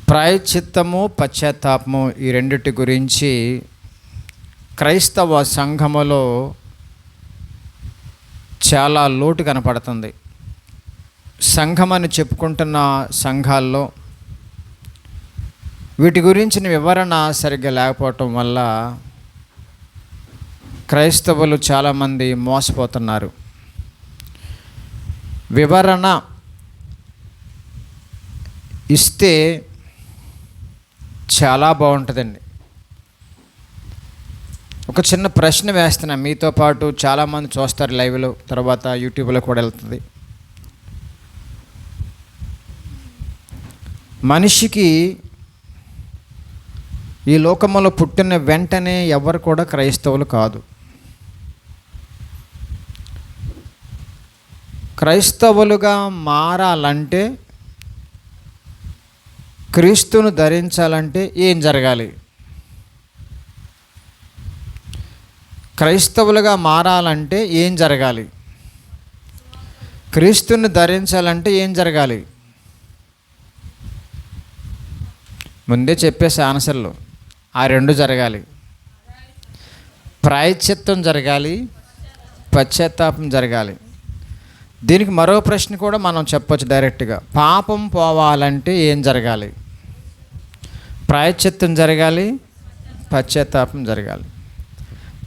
ప్రాయశ్చిత్తము, పశ్చాత్తాపము ఈ రెండిటి గురించి క్రైస్తవ సంఘములో చాలా లోటు కనపడుతుంది. సంఘమని చెప్పుకుంటున్న సంఘాల్లో వీటి గురించిన వివరణ సరిగ్గా లేకపోవటం వల్ల క్రైస్తవులు చాలామంది మోసపోతున్నారు. వివరణ ఇస్తే చాలా బాగుంటుందండి. ఒక చిన్న ప్రశ్న వేస్తున్నా, మీతో పాటు చాలామంది చూస్తారు లైవ్లో, తర్వాత యూట్యూబ్లో కూడా వెళ్తుంది. మనిషికి ఈ లోకంలో పుట్టిన వెంటనే ఎవరు కూడా క్రైస్తవులు కాదు. క్రైస్తవులుగా మారాలంటే, క్రీస్తును ధరించాలంటే ఏం జరగాలి? క్రైస్తవులుగా మారాలంటే ఏం జరగాలి? క్రీస్తుని ధరించాలంటే ఏం జరగాలి? ముందే చెప్పేసి ఆన్సర్లు. ఆ రెండు జరగాలి. ప్రాయశ్చిత్తం జరగాలి, పశ్చాత్తాపం జరగాలి. దీనికి మరో ప్రశ్న కూడా మనం చెప్పొచ్చు డైరెక్ట్గా. పాపం పోవాలంటే ఏం జరగాలి? ప్రాయశ్చిత్తం జరగాలి, పశ్చాత్తాపం జరగాలి.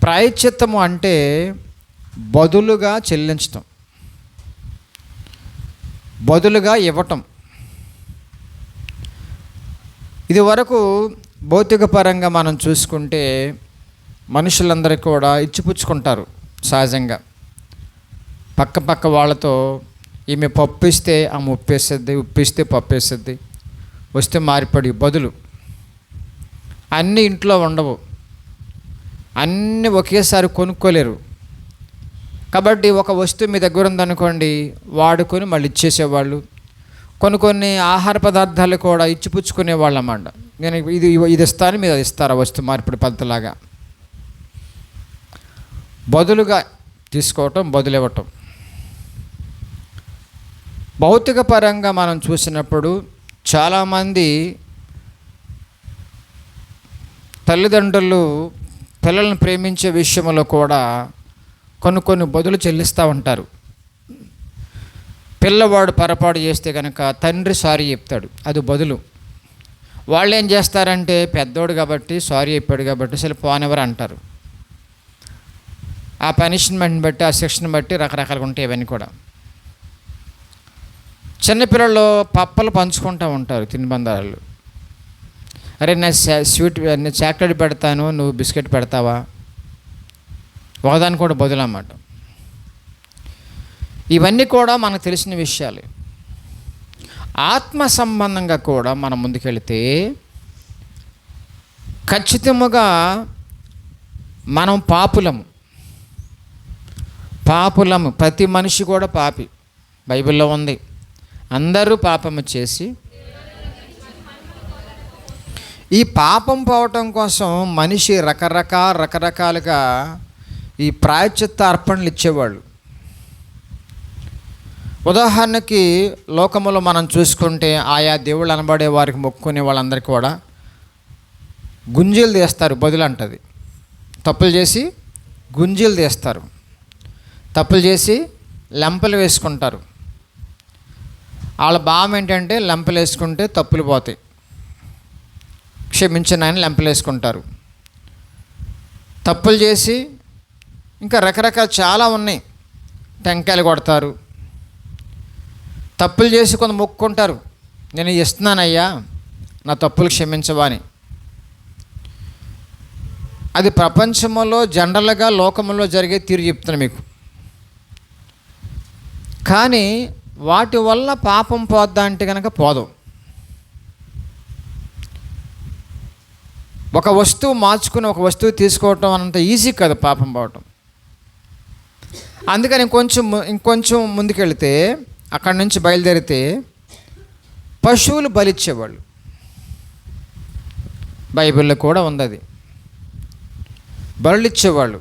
ప్రాయశ్చిత్తము అంటే బదులుగా చెల్లించటం, బదులుగా ఇవ్వటం. ఇది వరకు భౌతిక పరంగా మనం చూసుకుంటే మనుషులందరూ కూడా ఇచ్చిపుచ్చుకుంటారు సహజంగా. పక్క వాళ్ళతో ఈమె పప్పు ఇస్తే ఆమె ఉప్పేస్తుంది, ఉప్పిస్తే పప్పు వేస్తుంది, వస్తే మారిపడి బదులు. అన్నీ ఇంట్లో ఉండవు, అన్నీ ఒకేసారి కొనుక్కోలేరు. కాబట్టి ఒక వస్తువు మీ దగ్గర ఉందనుకోండి, వాడుకొని మళ్ళీ ఇచ్చేసేవాళ్ళు. కొన్ని ఆహార పదార్థాలు కూడా ఇచ్చిపుచ్చుకునేవాళ్ళు అన్నమాట. నేను ఇది ఇస్తాను, మీరు అది ఇస్తారా, వస్తువు మార్పిడి పద్ధతిలాగా. బదులుగా తీసుకోవటం, బదులు ఇవ్వటం. భౌతిక పరంగా మనం చూసినప్పుడు చాలామంది తల్లిదండ్రులు పిల్లలను ప్రేమించే విషయంలో కూడా కొన్ని బదులు చెల్లిస్తూ ఉంటారు. పిల్లవాడు పొరపాటు చేస్తే కనుక తండ్రి సారీ చెప్తాడు, అది బదులు. వాళ్ళు ఏం చేస్తారంటే, పెద్దోడు కాబట్టి సారీ చెప్పాడు కాబట్టి అసలు పోనెవరు అంటారు. ఆ పనిష్మెంట్ని బట్టి, ఆ శిక్షను బట్టి రకరకాలుగా ఉంటాయి ఇవన్నీ కూడా. చిన్నపిల్లలు పప్పలు పంచుకుంటూ ఉంటారు, తినుబందాలు. అరే నేను నేను చాక్లెట్ పెడతాను, నువ్వు బిస్కెట్ పెడతావా? ఒకదాని కూడా బదులు అన్నమాట. ఇవన్నీ కూడా మనకు తెలిసిన విషయాలు. ఆత్మ సంబంధంగా కూడా మనం ముందుకెళ్తే ఖచ్చితంగా మనం పాపులము. ప్రతి మనిషి కూడా పాపి. బైబిల్లో ఉంది, అందరూ పాపము చేసి. ఈ పాపం పోవటం కోసం మనిషి రకరకాలుగా ఈ ప్రాయశ్చిత్త అర్పణలు ఇచ్చేవాళ్ళు. ఉదాహరణకి లోకములో మనం చూసుకుంటే ఆయా దేవుళ్ళు అనబడే వారికి మొక్కుకునే వాళ్ళందరికీ కూడా గుంజీలు తీస్తారు, బదులు అంటది. తప్పులు చేసి గుంజీలు తీస్తారు, తప్పులు చేసి లెంపలు వేసుకుంటారు. వాళ్ళ భావం ఏంటంటే, లెంపలు వేసుకుంటే తప్పులు పోతాయి, క్షమించిన ఆయన లెంపలు వేసుకుంటారు. తప్పులు చేసి ఇంకా రకరకాల చాలా ఉన్నాయి. టెంకాయలు కొడతారు. తప్పులు చేసి కొంత మొక్కుకుంటారు, నేను ఇస్తున్నానయ్యా నా తప్పులు క్షమించవా అని. అది ప్రపంచంలో జనరల్గా లోకంలో జరిగే తీరు చెప్తున్నాను మీకు. కానీ వాటి వల్ల పాపం పోద్దా అంటే కనుక పోదు. ఒక వస్తువు మార్చుకుని ఒక వస్తువు తీసుకోవటం అంత ఈజీ కాదు పాపం పోవటం. అందుకని ఇంకొంచెం ముందుకెళ్తే, అక్కడి నుంచి బయలుదేరితే పశువులు బలిచ్చేవాళ్ళు. బైబిల్లో కూడా ఉంది అది. బలులిచ్చేవాళ్ళు,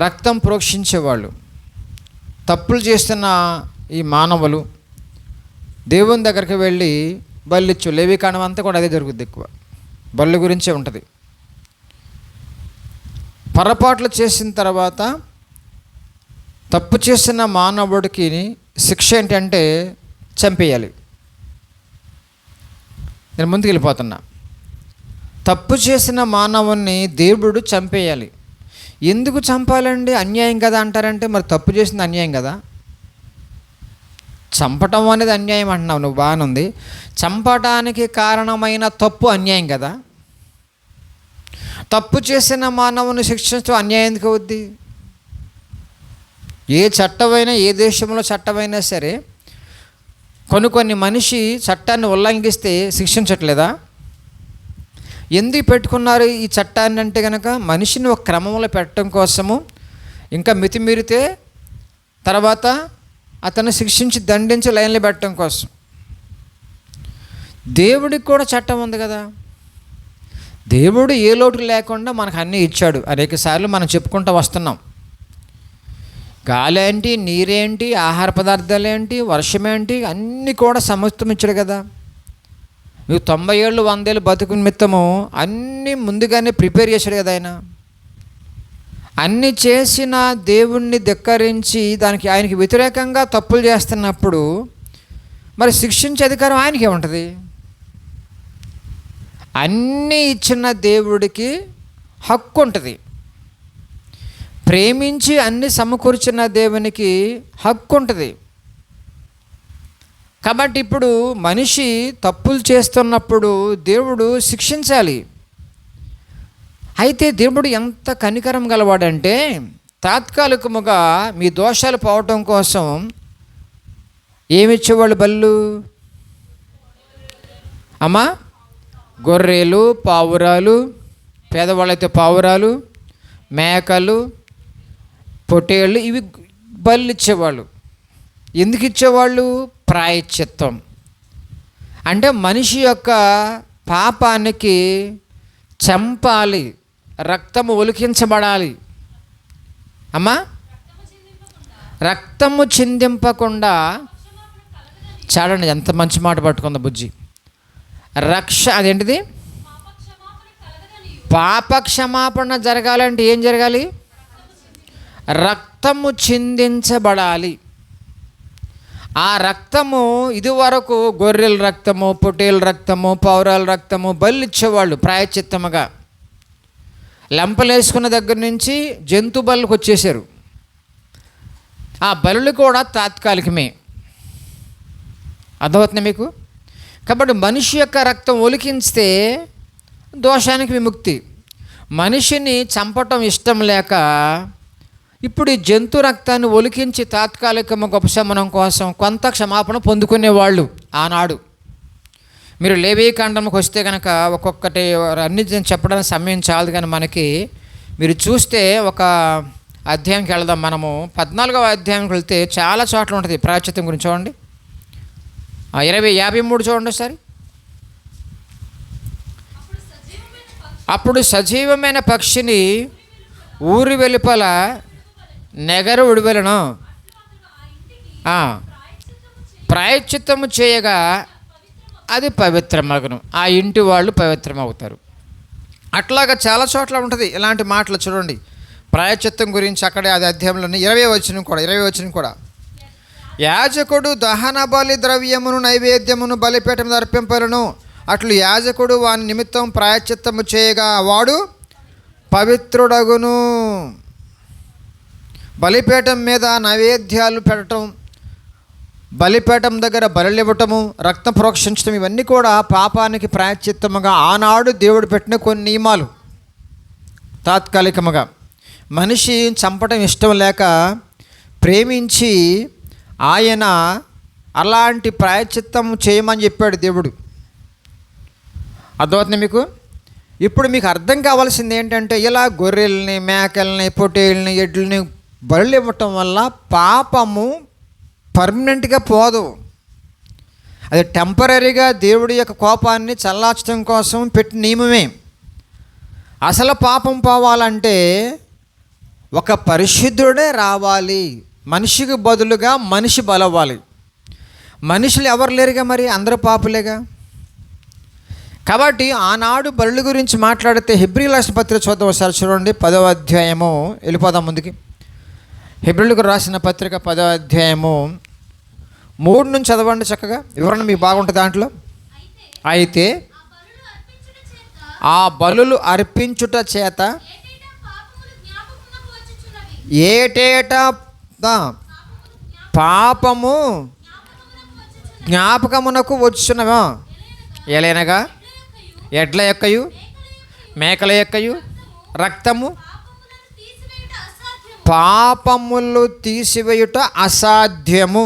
రక్తం ప్రోక్షించేవాళ్ళు. తప్పులు చేస్తున్న ఈ మానవులు దేవుని దగ్గరికి వెళ్ళి బలు ఇచ్చు. లేవికాండం అంతా కూడా అదే జరుగుద్ది, ఎక్కువ బలు గురించే ఉంటుంది. పొరపాట్లు చేసిన తర్వాత తప్పు చేసిన మానవుడికి శిక్ష ఏంటంటే చంపేయాలి. నేను ముందుకు వెళ్ళిపోతున్నా. తప్పు చేసిన మానవుణ్ణి దేవుడు చంపేయాలి. ఎందుకు చంపాలండి? అన్యాయం కదా అంటారంటే, మరి తప్పు చేసింది అన్యాయం కదా. చంపటం అనేది అన్యాయం అంటున్నావు నువ్వు, బాగానే ఉంది. చంపటానికి కారణమైన తప్పు అన్యాయం కదా. తప్పు చేసిన మానవుని శిక్షించడం అన్యాయం ఎందుకు అవుద్ది? ఏ చట్టమైనా, ఏ దేశంలో చట్టమైనా సరే కొన్ని మనిషి చట్టాన్ని ఉల్లంఘిస్తే శిక్షించట్లేదా? ఎందుకు పెట్టుకున్నారు ఈ చట్టాన్ని అంటే కనుక, మనిషిని ఒక క్రమంలో పెట్టడం కోసము. ఇంకా మితిమీరితే తర్వాత అతను శిక్షించి దండించి లైన్లో పెట్టడం కోసం. దేవుడికి కూడా చట్టం ఉంది కదా. దేవుడు ఏ లోటు లేకుండా మనకు అన్నీ ఇచ్చాడు. అనేక సార్లు మనం చెప్పుకుంటూ వస్తున్నాం. గాలి ఏంటి, నీరేంటి, ఆహార పదార్థాలు ఏంటి, వర్షమేంటి, అన్నీ కూడా సమస్తం ఇచ్చాడు కదా. నువ్వు 90 ఏళ్ళు 100 ఏళ్ళు బతుకు నిమిత్తము అన్నీ ముందుగానే ప్రిపేర్ చేశాడు కదా ఆయన. అన్నీ చేసిన దేవుణ్ణి ధిక్కరించి దానికి ఆయనకి వ్యతిరేకంగా తప్పులు చేస్తున్నప్పుడు మరి శిక్షించే అధికారం ఆయనకే ఉంటుంది. అన్నీ ఇచ్చిన దేవుడికి హక్కు ఉంటుంది. ప్రేమించి అన్ని సమకూర్చిన దేవునికి హక్కు ఉంటుంది. కాబట్టి ఇప్పుడు మనిషి తప్పులు చేస్తున్నప్పుడు దేవుడు శిక్షించాలి. అయితే దేవుడు ఎంత కనికరం గలవాడంటే, తాత్కాలికముగా మీ దోషాలు పోవటం కోసం ఏమిచ్చేవాళ్ళు? బళ్ళు అమ్మా, గొర్రెలు, పావురాలు, పేదవాళ్ళైతే పావురాలు, మేకలు, పొట్టేళ్ళు, ఇవి బళ్ళు ఇచ్చేవాళ్ళు. ఎందుకు ఇచ్చేవాళ్ళు? ప్రాయశ్చిత్తం. అంటే మనిషి యొక్క పాపానికి చంపాలి, రక్తము ఒలికించబడాలి. అమ్మా, రక్తము చిందింపకుండా. చాలండి, ఎంత మంచి మాట పట్టుకుందా బుజ్జి. అదేంటిది? పాప క్షమాపణ జరగాలంటే ఏం జరగాలి? రక్తము చిందించబడాలి. ఆ రక్తము ఇదివరకు గొర్రెల రక్తము, పొట్టేల రక్తము, పౌరాల రక్తము బలి ఇచ్చేవాళ్ళు ప్రాయశ్చిత్తముగా. లెంపలు వేసుకున్న దగ్గర నుంచి జంతు బలులకు వచ్చేసారు. ఆ బలులు కూడా తాత్కాలికమే. అర్థమవుతుంది మీకు? కాబట్టి మనిషి యొక్క రక్తం ఒలికించితే దోషానికి విముక్తి. మనిషిని చంపటం ఇష్టం లేక ఇప్పుడు ఈ జంతు రక్తాన్ని ఒలికించి తాత్కాలికముగా ఉపశమనం కోసం కొంత క్షమాపణ పొందుకునేవాళ్ళు ఆనాడు. మీరు లేవీకాండంకి వస్తే కనుక ఒక్కొక్కటి అన్ని చెప్పడానికి సమయం చాలదు, కానీ మనకి మీరు చూస్తే ఒక అధ్యాయంకి వెళదాం. మనము 14వ అధ్యాయంకి వెళ్తే చాలా చోట్ల ఉంటుంది ప్రాయశ్చిత్తం గురించి. చూడండి 53 చూడండి ఒకసారి. అప్పుడు సజీవమైన పక్షిని ఊరి వెలుపల నెగరు విడివెలను ప్రాయశ్చిత్తము చేయగా అది పవిత్రమగును. ఆ ఇంటి వాళ్ళు పవిత్రమవుతారు. అట్లాగా చాలా చోట్ల ఉంటుంది ఇలాంటి మాటలు. చూడండి ప్రాయశ్చిత్తం గురించి అక్కడే అది అధ్యాయంలో 20వ వచనం కూడా యాజకుడు దహన బలి ద్రవ్యమును నైవేద్యమును బలిపీఠం అర్పింపలను. అట్లు యాజకుడు వాని నిమిత్తం ప్రాయశ్చిత్తము చేయగా వాడు పవిత్రుడగును. బలిపీఠం మీద నైవేద్యాలు పెట్టడం, బలిపీఠం దగ్గర బలులు ఇవ్వటము, రక్తం ప్రోక్షించడం, ఇవన్నీ కూడా పాపానికి ప్రాయశ్చిత్తముగా ఆనాడు దేవుడు పెట్టిన కొన్ని నియమాలు. తాత్కాలికముగా మనిషి చంపటం ఇష్టం లేక ప్రేమించి ఆయన అలాంటి ప్రాయశ్చిత్తం చేయమని చెప్పాడు దేవుడు. అర్థమవుతుంది మీకు? ఇప్పుడు మీకు అర్థం కావాల్సింది ఏంటంటే, ఇలా గొర్రెల్ని, మేకల్ని, పొట్టేళ్ళని, ఎడ్లని బలులు ఇవ్వటం వల్ల పాపము పర్మనెంట్గా పోదు. అది టెంపరీగా దేవుడి యొక్క కోపాన్ని చల్లార్చడం కోసం పెట్టిన నియమమే. అసలు పాపం పోవాలంటే ఒక పరిశుద్ధుడే రావాలి. మనిషికి బదులుగా మనిషి బలవ్వాలి. మనుషులు ఎవరు లేరుగా, మరి అందరూ పాపులేగా. కాబట్టి ఆనాడు బలుల గురించి మాట్లాడితే హెబ్రీయులకు రాసిన పత్రిక చూద్దాం ఒకసారి చూడండి, 10వ అధ్యాయము. వెళ్ళిపోదాం ముందుకి. హెబ్రీయులకు రాసిన పత్రిక 10వ అధ్యాయము 3 నుంచి చదవండి చక్కగా, వివరణ మీకు బాగుంటుంది దాంట్లో. అయితే ఆ బలులు అర్పించుట చేత ఏటేటా పాపము జ్ఞాపకమునకు వచ్చునవా, ఏలైనగా ఎడ్ల యొక్కయు మేకల యొక్కయు రక్తము పాపములు తీసివేయుట అసాధ్యము.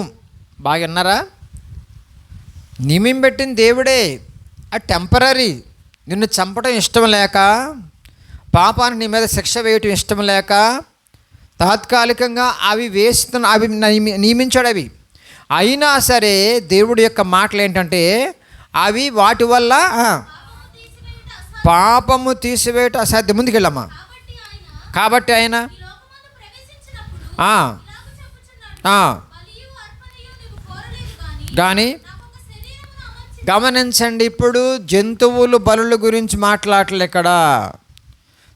బాగా విన్నారా? నియమం పెట్టిన దేవుడే, ఆ టెంపరీ. నిన్ను చంపడం ఇష్టం లేక, పాపానికి నీ మీద శిక్ష వేయటం ఇష్టం లేక తాత్కాలికంగా అవి నియమించాడు. అవి అయినా సరే దేవుడి యొక్క మాటలు ఏంటంటే అవి వాటి వల్ల పాపము తీసివేయటం అసాధ్యం. ముందుకెళ్ళమ్మా. కాబట్టి ఆయన కానీ గమనించండి, ఇప్పుడు జంతువులు బలుల గురించి మాట్లాడలే. ఇక్కడ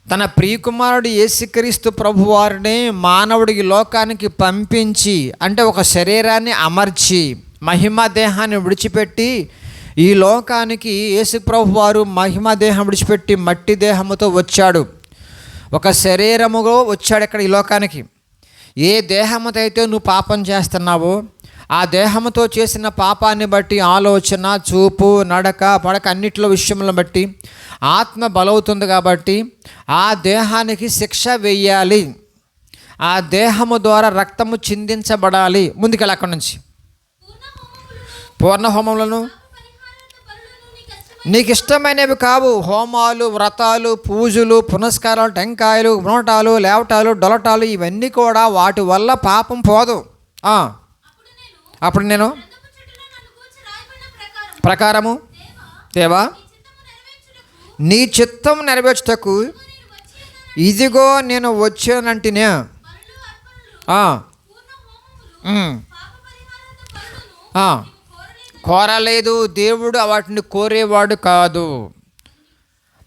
తన ప్రియకుమారుడు యేసుక్రీస్తు ప్రభువారిని మానవుడికి లోకానికి పంపించి, అంటే ఒక శరీరాన్ని అమర్చి మహిమ దేహాన్ని విడిచిపెట్టి ఈ లోకానికి యేసు ప్రభువారు మహిమ దేహం విడిచిపెట్టి మట్టి దేహముతో వచ్చాడు. ఒక శరీరముగా వచ్చాడు ఇక్కడ ఈ లోకానికి. ఏ దేహముతో అయితే నువ్వు పాపం చేస్తున్నావో ఆ దేహముతో చేసిన పాపాన్ని బట్టి ఆలోచన, చూపు, నడక, పడక అన్నిట్లో విషయంలో బట్టి ఆత్మ బలవుతుంది. కాబట్టి ఆ దేహానికి శిక్ష వేయాలి, ఆ దేహము ద్వారా రక్తము చిందించబడాలి. ముందుకెళ్ళి అక్కడి నుంచి పూర్ణ హోమములను నీకు ఇష్టమైనవి కావు. హోమాలు, వ్రతాలు, పూజలు, పునస్కారాలు, టెంకాయలు, నోటాలు, లేవటాలు, డొలటాలు ఇవన్నీ కూడా వాటి వల్ల పాపం పోదు. అప్పుడు నేను ప్రకారము దేవా నీ చిత్తం నెరవేర్చుటకు ఇదిగో నేను వచ్చానంటేనే కోరలేదు. దేవుడు వాటిని కోరేవాడు కాదు.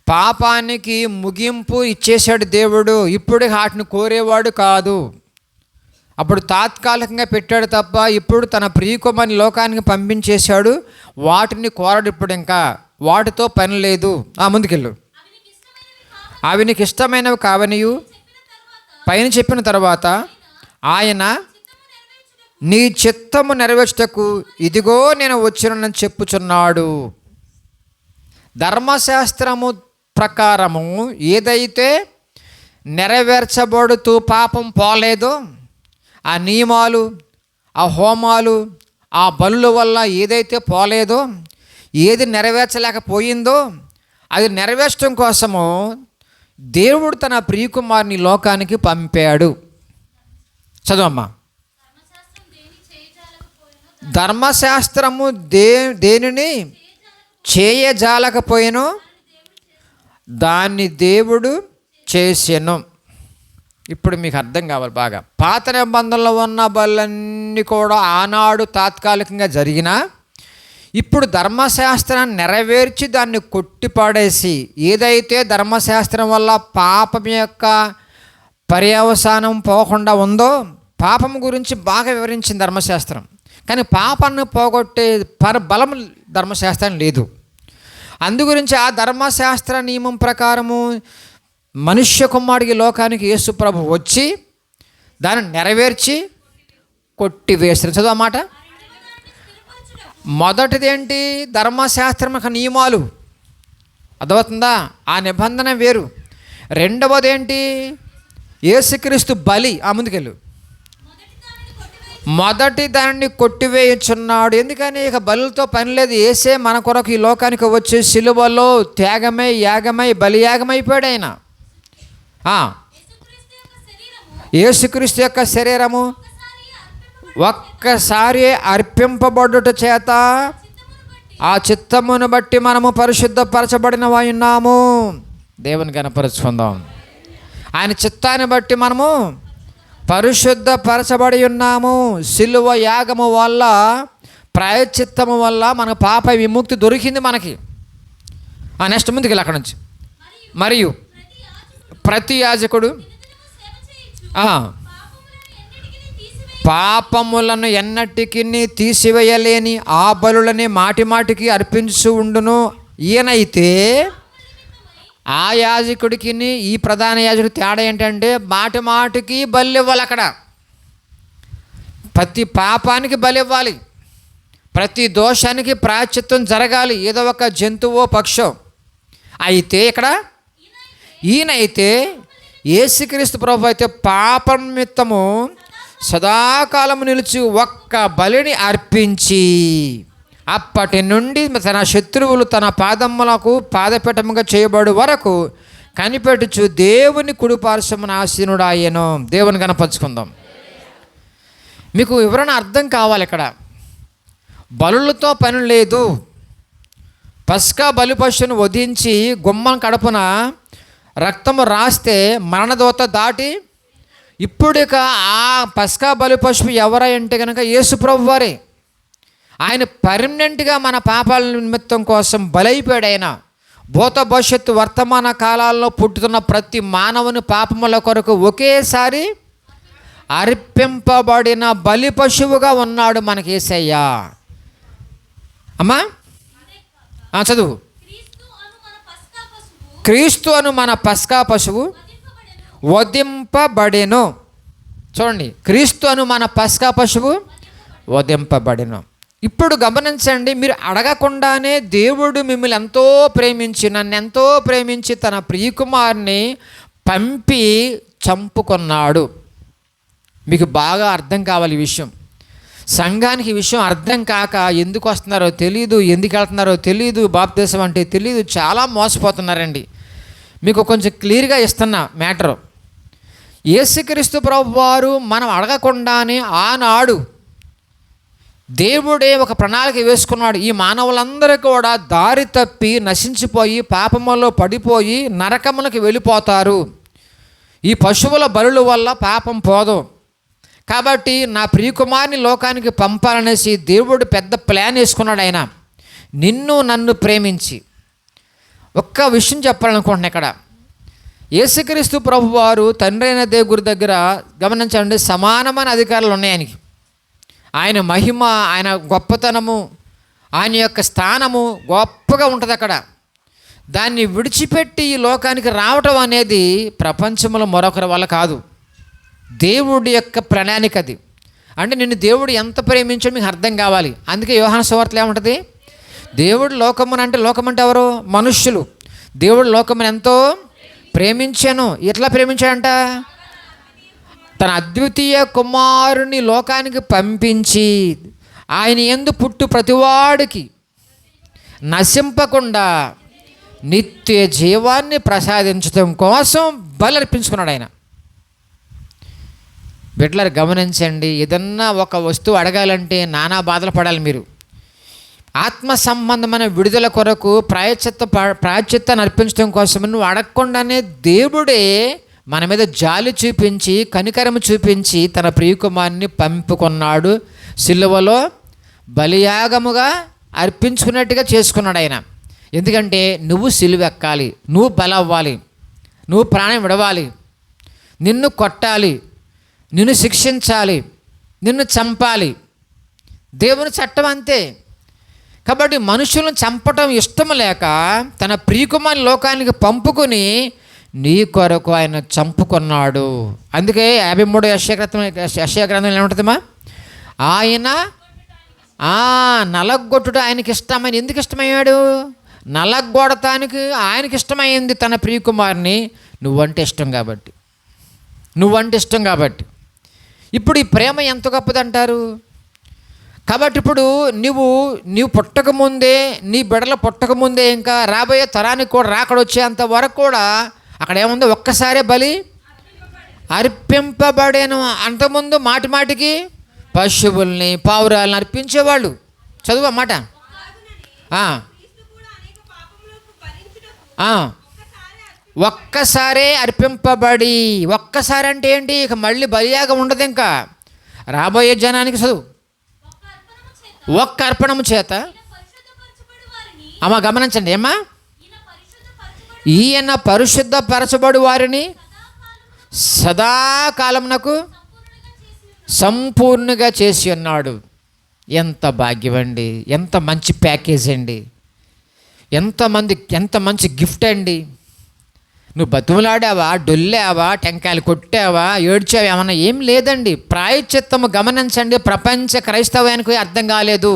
పాపానికి ముగింపు ఇచ్చేశాడు దేవుడు. ఇప్పుడు వాటిని కోరేవాడు కాదు. అప్పుడు తాత్కాలికంగా పెట్టాడు తప్ప ఇప్పుడు తన ప్రియకుమారుని లోకానికి పంపించేశాడు. వాటిని కోరడు ఇప్పుడు, ఇంకా వాటితో పని లేదు. ముందుకెళ్ళు. అవి నీకు ఇష్టమైనవి కావనియు పైన చెప్పిన తర్వాత ఆయన నీ చిత్తము నెరవేర్చుటకు ఇదిగో నేను వచ్చానని చెప్పుచున్నాడు. ధర్మశాస్త్రము ప్రకారము ఏదైతే నెరవేర్చబడుతూ పాపం పోలేదో, ఆ నియమాలు, ఆ హోమాలు, ఆ బలుల వల్ల ఏదైతే పోలేదో, ఏది నెరవేర్చలేకపోయిందో అది నెరవేర్చడం కోసము దేవుడు తన ప్రియకుమారుని లోకానికి పంపాడు. చదవమ్మా. ధర్మశాస్త్రము దేనిని చేయజాలకపోయినో దాన్ని దేవుడు చేసెను. ఇప్పుడు మీకు అర్థం కావాలి బాగా. పాత నిబంధనలో ఉన్న బలులన్నీ కూడా ఆనాడు తాత్కాలికంగా జరిగినా ఇప్పుడు ధర్మశాస్త్రాన్ని నెరవేర్చి దాన్ని కొట్టిపాడేసి, ఏదైతే ధర్మశాస్త్రం వల్ల పాపం యొక్క పర్యవసానం పోకుండా ఉందో, పాపం గురించి బాగా వివరించింది ధర్మశాస్త్రం. కానీ పాపాన్ని పోగొట్టే బలం ధర్మశాస్త్రం లేదు. అందుగురించి ఆ ధర్మశాస్త్ర నియమం ప్రకారము మనుష్య కుమారుడికి లోకానికి యేసు ప్రభు వచ్చి దాన్ని నెరవేర్చి కొట్టివేసిన. చదువు అన్నమాట. మొదటిది ఏంటి? ధర్మశాస్త్రం యొక్క నియమాలు, అర్థమవుతుందా? ఆ నిబంధన వేరు. రెండవది ఏంటి? యేసుక్రీస్తు బలి. ముందుకెళ్ళు. మొదటి దాన్ని కొట్టివేయుచున్నాడు. ఎందుకని ఇక బలులతో పని లేదు. యేసే మన కొరకు ఈ లోకానికి వచ్చి సిలువలో త్యాగమై, యాగమై, బలియాగమైపోయాడు ఆయన. యేసుక్రీస్తు యొక్క శరీరము ఒక్కసారి అర్పింపబడుట చేత ఆ చిత్తమును బట్టి మనము పరిశుద్ధపరచబడిన ఉన్నాము. దేవుని కనపరుచుకుందాం. ఆయన చిత్తాన్ని బట్టి మనము పరిశుద్ధపరచబడి ఉన్నాము. సిలువ యాగము వల్ల, ప్రాయశ్చిత్తము వల్ల మన పాప విముక్తి దొరికింది మనకి. నెక్స్ట్ ముందుకు వెళ్ళి అక్కడ నుంచి. మరియు ప్రతి యాజకుడు పాపములను ఎన్నటికి తీసివేయలేని ఆ బలులని మాటి మాటికి అర్పించు ఉండును. ఈయనైతే ఆ యాజకుడికి ఈ ప్రధాన యాజకుడి తేడా ఏంటంటే మాటి మాటికి బలి ఇవ్వాలి. అక్కడ ప్రతి పాపానికి బలి ఇవ్వాలి, ప్రతి దోషానికి ప్రాయశ్చిత్తం జరగాలి, ఏదో ఒక జంతువో పక్షో. అయితే ఇక్కడ ఈయనైతే యేసుక్రీస్తు ప్రభువు అయితే పాపం నిమిత్తము సదాకాలము నిలిచి ఒక్క బలిని అర్పించి అప్పటి నుండి తన శత్రువులు తన పాదములకు పాదపీఠముగా చేయబడు వరకు కనిపెట్టుచు దేవుని కుడిపార్శ్వమున ఆసీనుడాయెను. దేవుని కనపరుచుకుందాం. మీకు వివరణ అర్థం కావాలి. ఇక్కడ బలులతో పని లేదు. పస్కా బలి పశువును వధించి గుమ్మం కడపున రక్తము రాస్తే మరణదోత దాటి ఇప్పుడిక ఆ పస్కా బలి పశువు ఎవరంటే కనుక యేసు ప్రభువు వారే. ఆయన పర్మనెంట్గా మన పాపాల నిమిత్తం కోసం బలైపోయాడు. ఆయన భూత భవిష్యత్తు వర్తమాన కాలాల్లో పుట్టుతున్న ప్రతి మానవుని పాపముల కొరకు ఒకేసారి అర్పింపబడిన బలి పశువుగా ఉన్నాడు మనకి యేసయ్యా. అమ్మా చదువు. క్రీస్తు అను మన పస్కా పశువు వధింపబడెను. చూడండి, క్రీస్తు అను మన పస్కా పశువు వధింపబడెను. ఇప్పుడు గమనించండి, మీరు అడగకుండానే దేవుడు మిమ్మల్ని ఎంతో ప్రేమించి నన్ను ఎంతో ప్రేమించి తన ప్రియకుమారుని పంపి చంపుకున్నాడు. మీకు బాగా అర్థం కావాలి ఈ విషయం. సంఘానికి ఈ విషయం అర్థం కాక ఎందుకు వస్తున్నారో తెలియదు, ఎందుకు వెళ్తున్నారో తెలియదు, బాప్తిసం అంటే తెలియదు, చాలా మోసపోతున్నారండి. మీకు కొంచెం క్లియర్గా ఇస్తున్నా మ్యాటరు. యేసుక్రీస్తు ప్రభువారు మనం అడగకుండానే ఆనాడు దేవుడే ఒక ప్రణాళిక వేసుకున్నాడు. ఈ మానవులందరూ కూడా దారి తప్పి నశించిపోయి పాపములో పడిపోయి నరకములకు వెళ్ళిపోతారు. ఈ పశువుల బలుల వల్ల పాపం పోదు. కాబట్టి నా ప్రియకుమారుని లోకానికి పంపాలనేసి దేవుడు పెద్ద ప్లాన్ వేసుకున్నాడు. ఆయన నిన్ను నన్ను ప్రేమించి ఒక్క విషయం చెప్పాలనుకుంటున్నాను. ఇక్కడ యేసుక్రీస్తు ప్రభువారు తండ్రి అయిన దేవుడి దగ్గర గమనించండి, సమానమైన అధికారాలు ఉన్నాయి ఆయనకి. ఆయన మహిమ, ఆయన గొప్పతనము, ఆయన యొక్క స్థానము గొప్పగా ఉంటుంది అక్కడ. దాన్ని విడిచిపెట్టి ఈ లోకానికి రావటం అనేది ప్రపంచంలో మరొకరి వల్ల కాదు, దేవుడి యొక్క ప్రణాళిక అది. అంటే నిన్ను దేవుడు ఎంత ప్రేమించో మీకు అర్థం కావాలి. అందుకే యోహాను సువార్తలో ఏముంటుంది, దేవుడు లోకమును అంటే లోకం అంటే ఎవరు? మనుష్యులు. దేవుడు లోకమును ఎంతో ప్రేమించాను. ఎట్లా ప్రేమించాడంట? తన అద్వితీయ కుమారుని లోకానికి పంపించి ఆయన యందు పుట్టు ప్రతివాడికి నశింపకుండా నిత్య జీవాన్ని ప్రసాదించడం కోసం బలి అర్పించుకున్నాడు ఆయన. బిడ్డలారు గమనించండి, ఏదన్నా ఒక వస్తువు అడగాలంటే నానా బాధలు పడాలి మీరు. ఆత్మ సంబంధమైన విడుదల కొరకు ప్రాయశ్చిత్తాన్ని అర్పించడం కోసం నువ్వు అడగకుండానే దేవుడే మన మీద జాలి చూపించి కనికరము చూపించి తన ప్రియకుమారుని పంపుకున్నాడు. సిలువలో బలియాగముగా అర్పించుకున్నట్టుగా చేసుకున్నాడు ఆయన. ఎందుకంటే నువ్వు సిలువ ఎక్కాలి, నువ్వు బలవ్వాలి, నువ్వు ప్రాణం విడవాలి, నిన్ను కొట్టాలి, నిన్ను శిక్షించాలి, నిన్ను చంపాలి. దేవుని చట్టం అంతే. కాబట్టి మనుషులను చంపటం ఇష్టం లేక తన ప్రియకుమారుని లోకానికి పంపుకొని నీ కొరకు ఆయన చంపుకున్నాడు. అందుకే 53 యెషయా గ్రంథంలో ఏముంటుందమ్మా, ఆయన నలగొట్టుడు ఆయనకి ఇష్టమైన. ఎందుకు ఇష్టమయ్యాడు? నలగొడటానికి ఆయనకి ఇష్టమైంది తన ప్రియకుమారుని. నువ్వంటే ఇష్టం కాబట్టి, నువ్వంటే ఇష్టం కాబట్టి. ఇప్పుడు ఈ ప్రేమ ఎంత గొప్పదంటారు? కాబట్టి ఇప్పుడు నీవు పుట్టకముందే, నీ బిడ్డలు పుట్టకముందే, ఇంకా రాబోయే తరానికి కూడా రాకడొచ్చేంత వరకు కూడా అక్కడ ఏముందో ఒక్కసారే బలి అర్పింపబడేను. అంతకుముందు మాటి మాటికి పశువుల్ని పావురాలను అర్పించేవాళ్ళు. చదువు అన్నమాట. ఒక్కసారే అర్పింపబడి, ఒక్కసారి అంటే ఏంటి? ఇక మళ్ళీ బలియాగం ఉండదు. ఇంకా రాబోయే జనానికి చదువు, ఒక్క అర్పణము చేత. అమ్మ గమనించండి, ఏమ్మా ఈయన పరిశుద్ధపరచబడు వారిని సదాకాలమునకు సంపూర్ణంగా చేసి ఉన్నాడు. ఎంత భాగ్యం అండి, ఎంత మంచి ప్యాకేజ్ అండి, ఎంత మంచి గిఫ్ట్ అండి. నువ్వు బతుములాడావా, డొల్లావా, టెంకాయలు కొట్టావా, ఏడ్చావా, ఏమన్నా ఏం లేదండి. ప్రాయశ్చిత్తము గమనించండి. ప్రపంచ క్రైస్తవానికి అర్థం కాలేదు.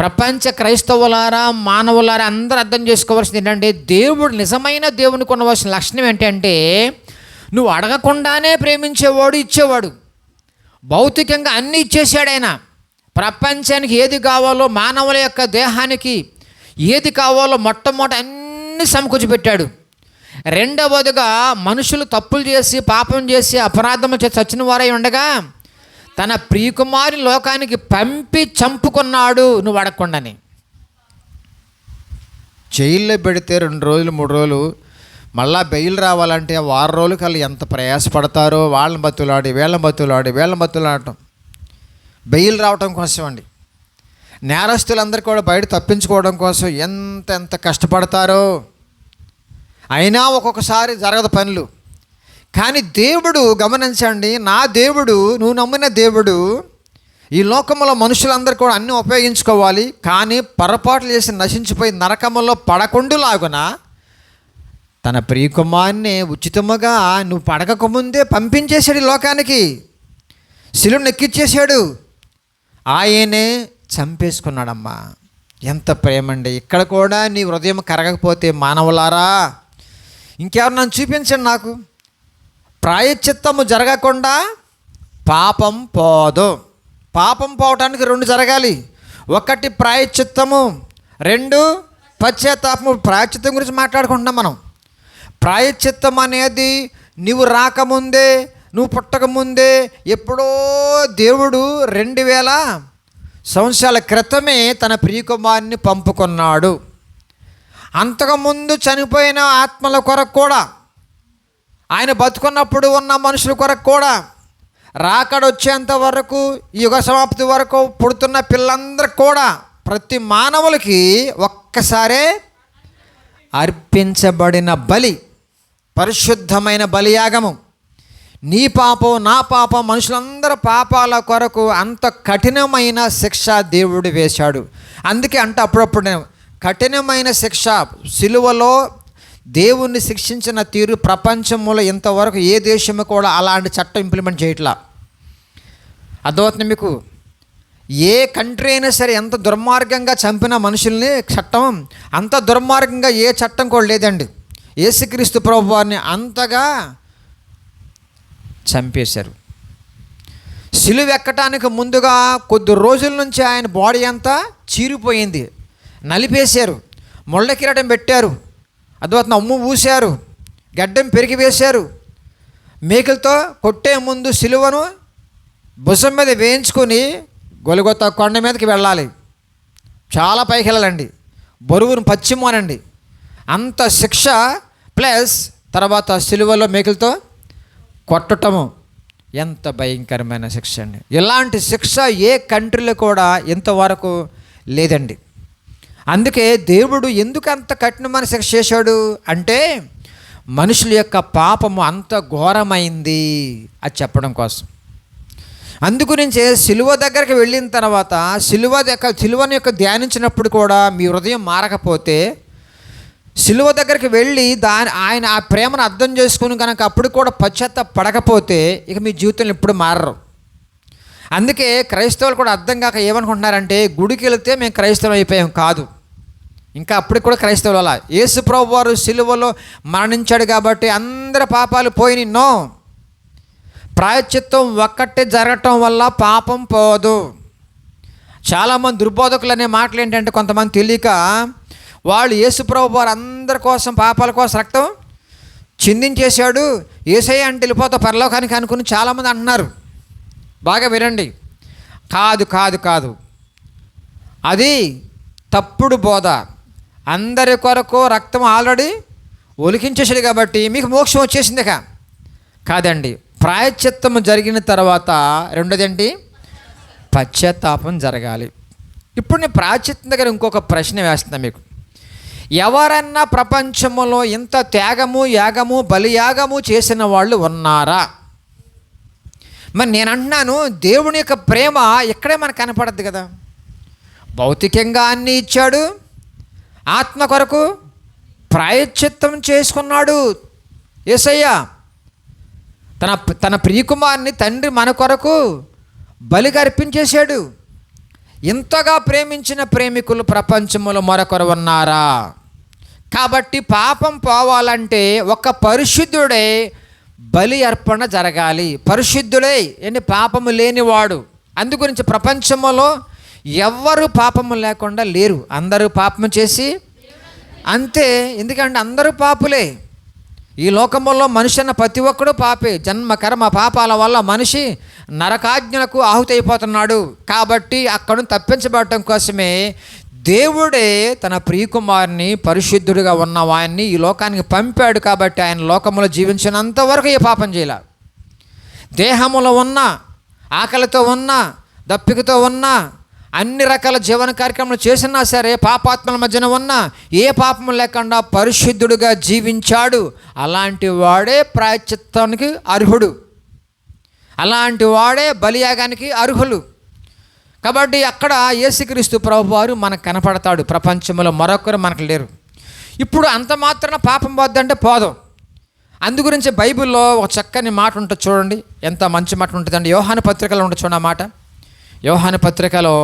ప్రపంచ క్రైస్తవులారా, మానవులారా అందరూ అర్థం చేసుకోవాల్సింది ఏంటంటే, దేవుడు నిజమైన దేవునికి ఉండవలసిన లక్షణం ఏంటంటే, నువ్వు అడగకుండానే ప్రేమించేవాడు, ఇచ్చేవాడు. భౌతికంగా అన్నీ ఇచ్చేసాడు ఆయన. ప్రపంచానికి ఏది కావాలో, మానవుల యొక్క దేహానికి ఏది కావాలో మొట్టమొదటి అన్నీ సమకూర్చి పెట్టాడు. రెండవదిగా మనుషులు తప్పులు చేసి, పాపం చేసి, అపరాధములు చేసి చచ్చిన వారై ఉండగా తన ప్రియకుమారి లోకానికి పంపి చంపుకున్నాడు నువ్వు అడగకుండానే. జైల్లో పెడితే 2 రోజులు 3 రోజులు మళ్ళా బెయిల్ రావాలంటే 6 రోజులు కల్లా ఎంత ప్రయాసపడతారో. వీళ్ళని బతులాడటం బెయిల్ రావటం కోసం అండి. నేరస్తులందరూ కూడా బయట తప్పించుకోవడం కోసం ఎంత కష్టపడతారో. అయినా ఒక్కొక్కసారి జరగదు పనులు. కానీ దేవుడు గమనించండి, నా దేవుడు, నువ్వు నమ్మిన దేవుడు ఈ లోకంలో మనుషులందరూ కూడా అన్నీ ఉపయోగించుకోవాలి, కానీ పొరపాట్లు చేసి నశించిపోయి నరకములో పడకుండులాగున తన ప్రియకుమార్ని ఉచితముగా నువ్వు పడకముందే పంపించేశాడు ఈ లోకానికి. శిలువను ఎక్కిచ్చేశాడు. ఆయనే చంపేసుకున్నాడమ్మా. ఎంత ప్రేమండి. ఇక్కడ కూడా నీ హృదయం కరగకపోతే మానవులారా, ఇంకెవరు నన్ను చూపించండి. నాకు ప్రాయశ్చిత్తము జరగకుండా పాపం పోదు. పాపం పోవటానికి 2 జరగాలి. 1 ప్రాయశ్చిత్తము, 2 పశ్చాత్తాపము. ప్రాయశ్చిత్తం గురించి మాట్లాడుకుంటున్నాం మనం. ప్రాయశ్చిత్తం అనేది నువ్వు రాకముందే, నువ్వు పుట్టకముందే, ఎప్పుడో దేవుడు 2000 సంవత్సరాల క్రితమే తన ప్రియకుమారుని పంపుకున్నాడు. అంతకుముందు చనిపోయిన ఆత్మల కొరకు కూడా, ఆయన బతుకున్నప్పుడు ఉన్న మనుషుల కొరకు కూడా, రాకడొచ్చేంత వరకు, యుగ సమాప్తి వరకు పుడుతున్న పిల్లలందరికీ కూడా, ప్రతి మానవులకి ఒక్కసారే అర్పించబడిన బలి, పరిశుద్ధమైన బలియాగము. నీ పాపం, నా పాపం, మనుషులందరి పాపాల కొరకు అంత కఠినమైన శిక్ష దేవుడు వేశాడు. అందుకే అంటే అప్పుడప్పుడు కఠినమైన శిక్ష, సిలువలో దేవుణ్ణి శిక్షించిన తీరు ప్రపంచంలో ఇంతవరకు ఏ దేశము కూడా అలాంటి చట్టం ఇంప్లిమెంట్ చేయట్లా. అర్థమవుతుంది మీకు? ఏ కంట్రీ అయినా సరే ఎంత దుర్మార్గంగా చంపిన మనుషుల్ని చట్టం అంత దుర్మార్గంగా ఏ చట్టం కూడా లేదండి. యేసుక్రీస్తు ప్రభువు వారిని అంతగా చంపేశారు. సిలువ ఎక్కటానికి ముందుగా కొద్ది రోజుల నుంచి ఆయన బాడీ అంతా చీరిపోయింది, నలిపేశారు, ముళ్ళ కిరీటం పెట్టారు, అద్భుతం అమ్ము ఊశారు, గడ్డం పెరిగి వేశారు. మేకులతో కొట్టే ముందు సిలువను భుజం మీద వేయించుకొని గొలగొత్తా కొండ మీదకి వెళ్ళాలి. చాలా పైకి వెళ్ళాలండి, బరువును పచ్చిమోనండి. అంత శిక్ష ప్లస్ తర్వాత సిలువలో మేకులతో కొట్టటము ఎంత భయంకరమైన శిక్ష అండి. ఇలాంటి శిక్ష ఏ కంట్రీలో కూడా ఇంతవరకు లేదండి. అందుకే దేవుడు ఎందుకు అంత కఠినమైన శిక్ష చేశాడు అంటే, మనుషుల యొక్క పాపము అంత ఘోరమైంది అది చెప్పడం కోసం. అందుగురించే సిలువ దగ్గరికి వెళ్ళిన తర్వాత సిలువని యొక్క ధ్యానించినప్పుడు కూడా మీ హృదయం మారకపోతే, సిలువ దగ్గరికి వెళ్ళి ఆయన ఆ ప్రేమను అర్థం చేసుకుని కనుక అప్పుడు కూడా పశ్చాత్తాపడకపోతే ఇక మీ జీవితంలో ఎప్పుడు మారరు. అందుకే క్రైస్తవులు కూడా అర్థం కాక ఏమనుకుంటున్నారంటే, గుడికి వెళితే మేము క్రైస్తవులు అయిపోయాం. కాదు, ఇంకా అప్పటికి కూడా క్రైస్తవులు అలా. యేసు ప్రభువు వారు సిలువలో మరణించాడు కాబట్టి అందరి పాపాలు పోయి నో. ప్రాయశ్చిత్తం ఒక్కటే జరగటం వల్ల పాపం పోదు. చాలామంది దుర్బోధకులు అనే మాటలు ఏంటంటే, కొంతమంది తెలియక వాళ్ళు యేసు ప్రభువు వారు అందరి కోసం, పాపాల కోసం రక్తం చిందించేశాడు, యేసయ్య అంటే వెళ్ళిపోతా పరలోకానికి అనుకుని చాలామంది అంటున్నారు. బాగా వినండి, కాదు, అది తప్పుడు బోధ. అందరి కొరకు రక్తం ఆల్రెడీ ఒలికించేసాడు కాబట్టి మీకు మోక్షం వచ్చేసిందిక కాదండి. ప్రాయశ్చిత్తము జరిగిన తర్వాత రెండోదేంటి? పశ్చాత్తాపం జరగాలి. ఇప్పుడు నేను ప్రాయశ్చిత్తం దగ్గర ఇంకొక ప్రశ్న వేస్తున్నా మీకు. ఎవరన్నా ప్రపంచంలో ఇంత త్యాగము, యాగము, బలియాగము చేసిన వాళ్ళు ఉన్నారా? మరి నేను అంటున్నాను, దేవుని యొక్క ప్రేమ ఇక్కడే మనకు కనపడద్దు కదా. భౌతికంగా అన్నీ ఇచ్చాడు, ఆత్మ కొరకు ప్రాయశ్చిత్తం చేసుకున్నాడు యేసయ్య. తన ప్రియకుమారుని తండ్రి మన కొరకు బలిగా అర్పించేశాడు. ఇంతగా ప్రేమించిన ప్రేమికులు ప్రపంచంలో మరొకరు ఉన్నారా? కాబట్టి పాపం పోవాలంటే ఒక పరిశుద్ధుడే బలి అర్పణ జరగాలి. పరిశుద్ధుడే పాపము లేనివాడు. అందుగురించి ప్రపంచంలో ఎవ్వరు పాపము లేకుండా లేరు. అందరూ పాపము చేసి అంతే. ఎందుకంటే అందరూ పాపులే. ఈ లోకంలో మనిషి అన్న ప్రతి ఒక్కడు పాపే. జన్మ కర్మ పాపాల వల్ల మనిషి నరకాజ్ఞలకు ఆహుతైపోతున్నాడు. కాబట్టి అక్కడి నుంచి తప్పించబడటం కోసమే దేవుడే తన ప్రియకుమారుని పరిశుద్ధుడిగా ఉన్న వారిని ఈ లోకానికి పంపాడు. కాబట్టి ఆయన లోకంలో జీవించినంత వరకు ఏ పాపం చేయాల. దేహములో ఉన్న, ఆకలితో ఉన్న, దప్పికతో ఉన్న, అన్ని రకాల జీవన కార్యక్రమాలు చేసినా సరే పాపాత్మల మధ్యన ఉన్న ఏ పాపము లేకుండా పరిశుద్ధుడిగా జీవించాడు. అలాంటి వాడే ప్రాయశ్చిత్తానికి అర్హుడు. అలాంటి వాడే బలియాగానికి అర్హులు. కాబట్టి అక్కడ యేసుక్రీస్తు ప్రభువారు మనకు కనపడతాడు. ప్రపంచంలో మరొకరు మనకు లేరు. ఇప్పుడు అంత మాత్రాన పాపం పోద్దంటే పోదాం. అందుగురించి బైబిల్లో ఒక చక్కని మాట ఉంటుంది చూడండి, ఎంత మంచి మాట ఉంటుందండి. యోహాను పత్రికలో ఉంటుంది చూడండి ఆ మాట. యోహాను పత్రికలో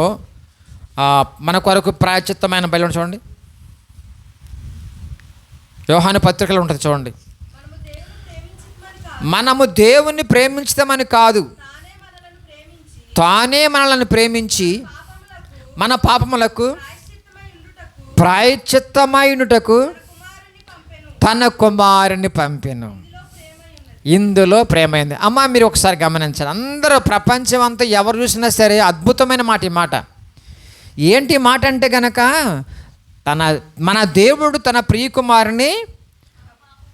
మన కొరకు ప్రాయశ్చిత్తమైన బలి ఉంటుంది చూడండి. యోహాను పత్రికలో ఉంటుంది చూడండి. మనము దేవుణ్ణి ప్రేమించమని కాదు, తానే మనలను ప్రేమించి మన పాపములకు ప్రాయశ్చిత్తమైనటకు తన కుమారుని పంపెను. ఇందులో ప్రేమైంది. అమ్మ మీరు ఒకసారి గమనించాలి. అందరూ ప్రపంచం అంతా ఎవరు చూసినా సరే అద్భుతమైన మాట ఈ మాట. ఏంటి మాట అంటే గనక మన దేవుడు తన ప్రియకుమారుని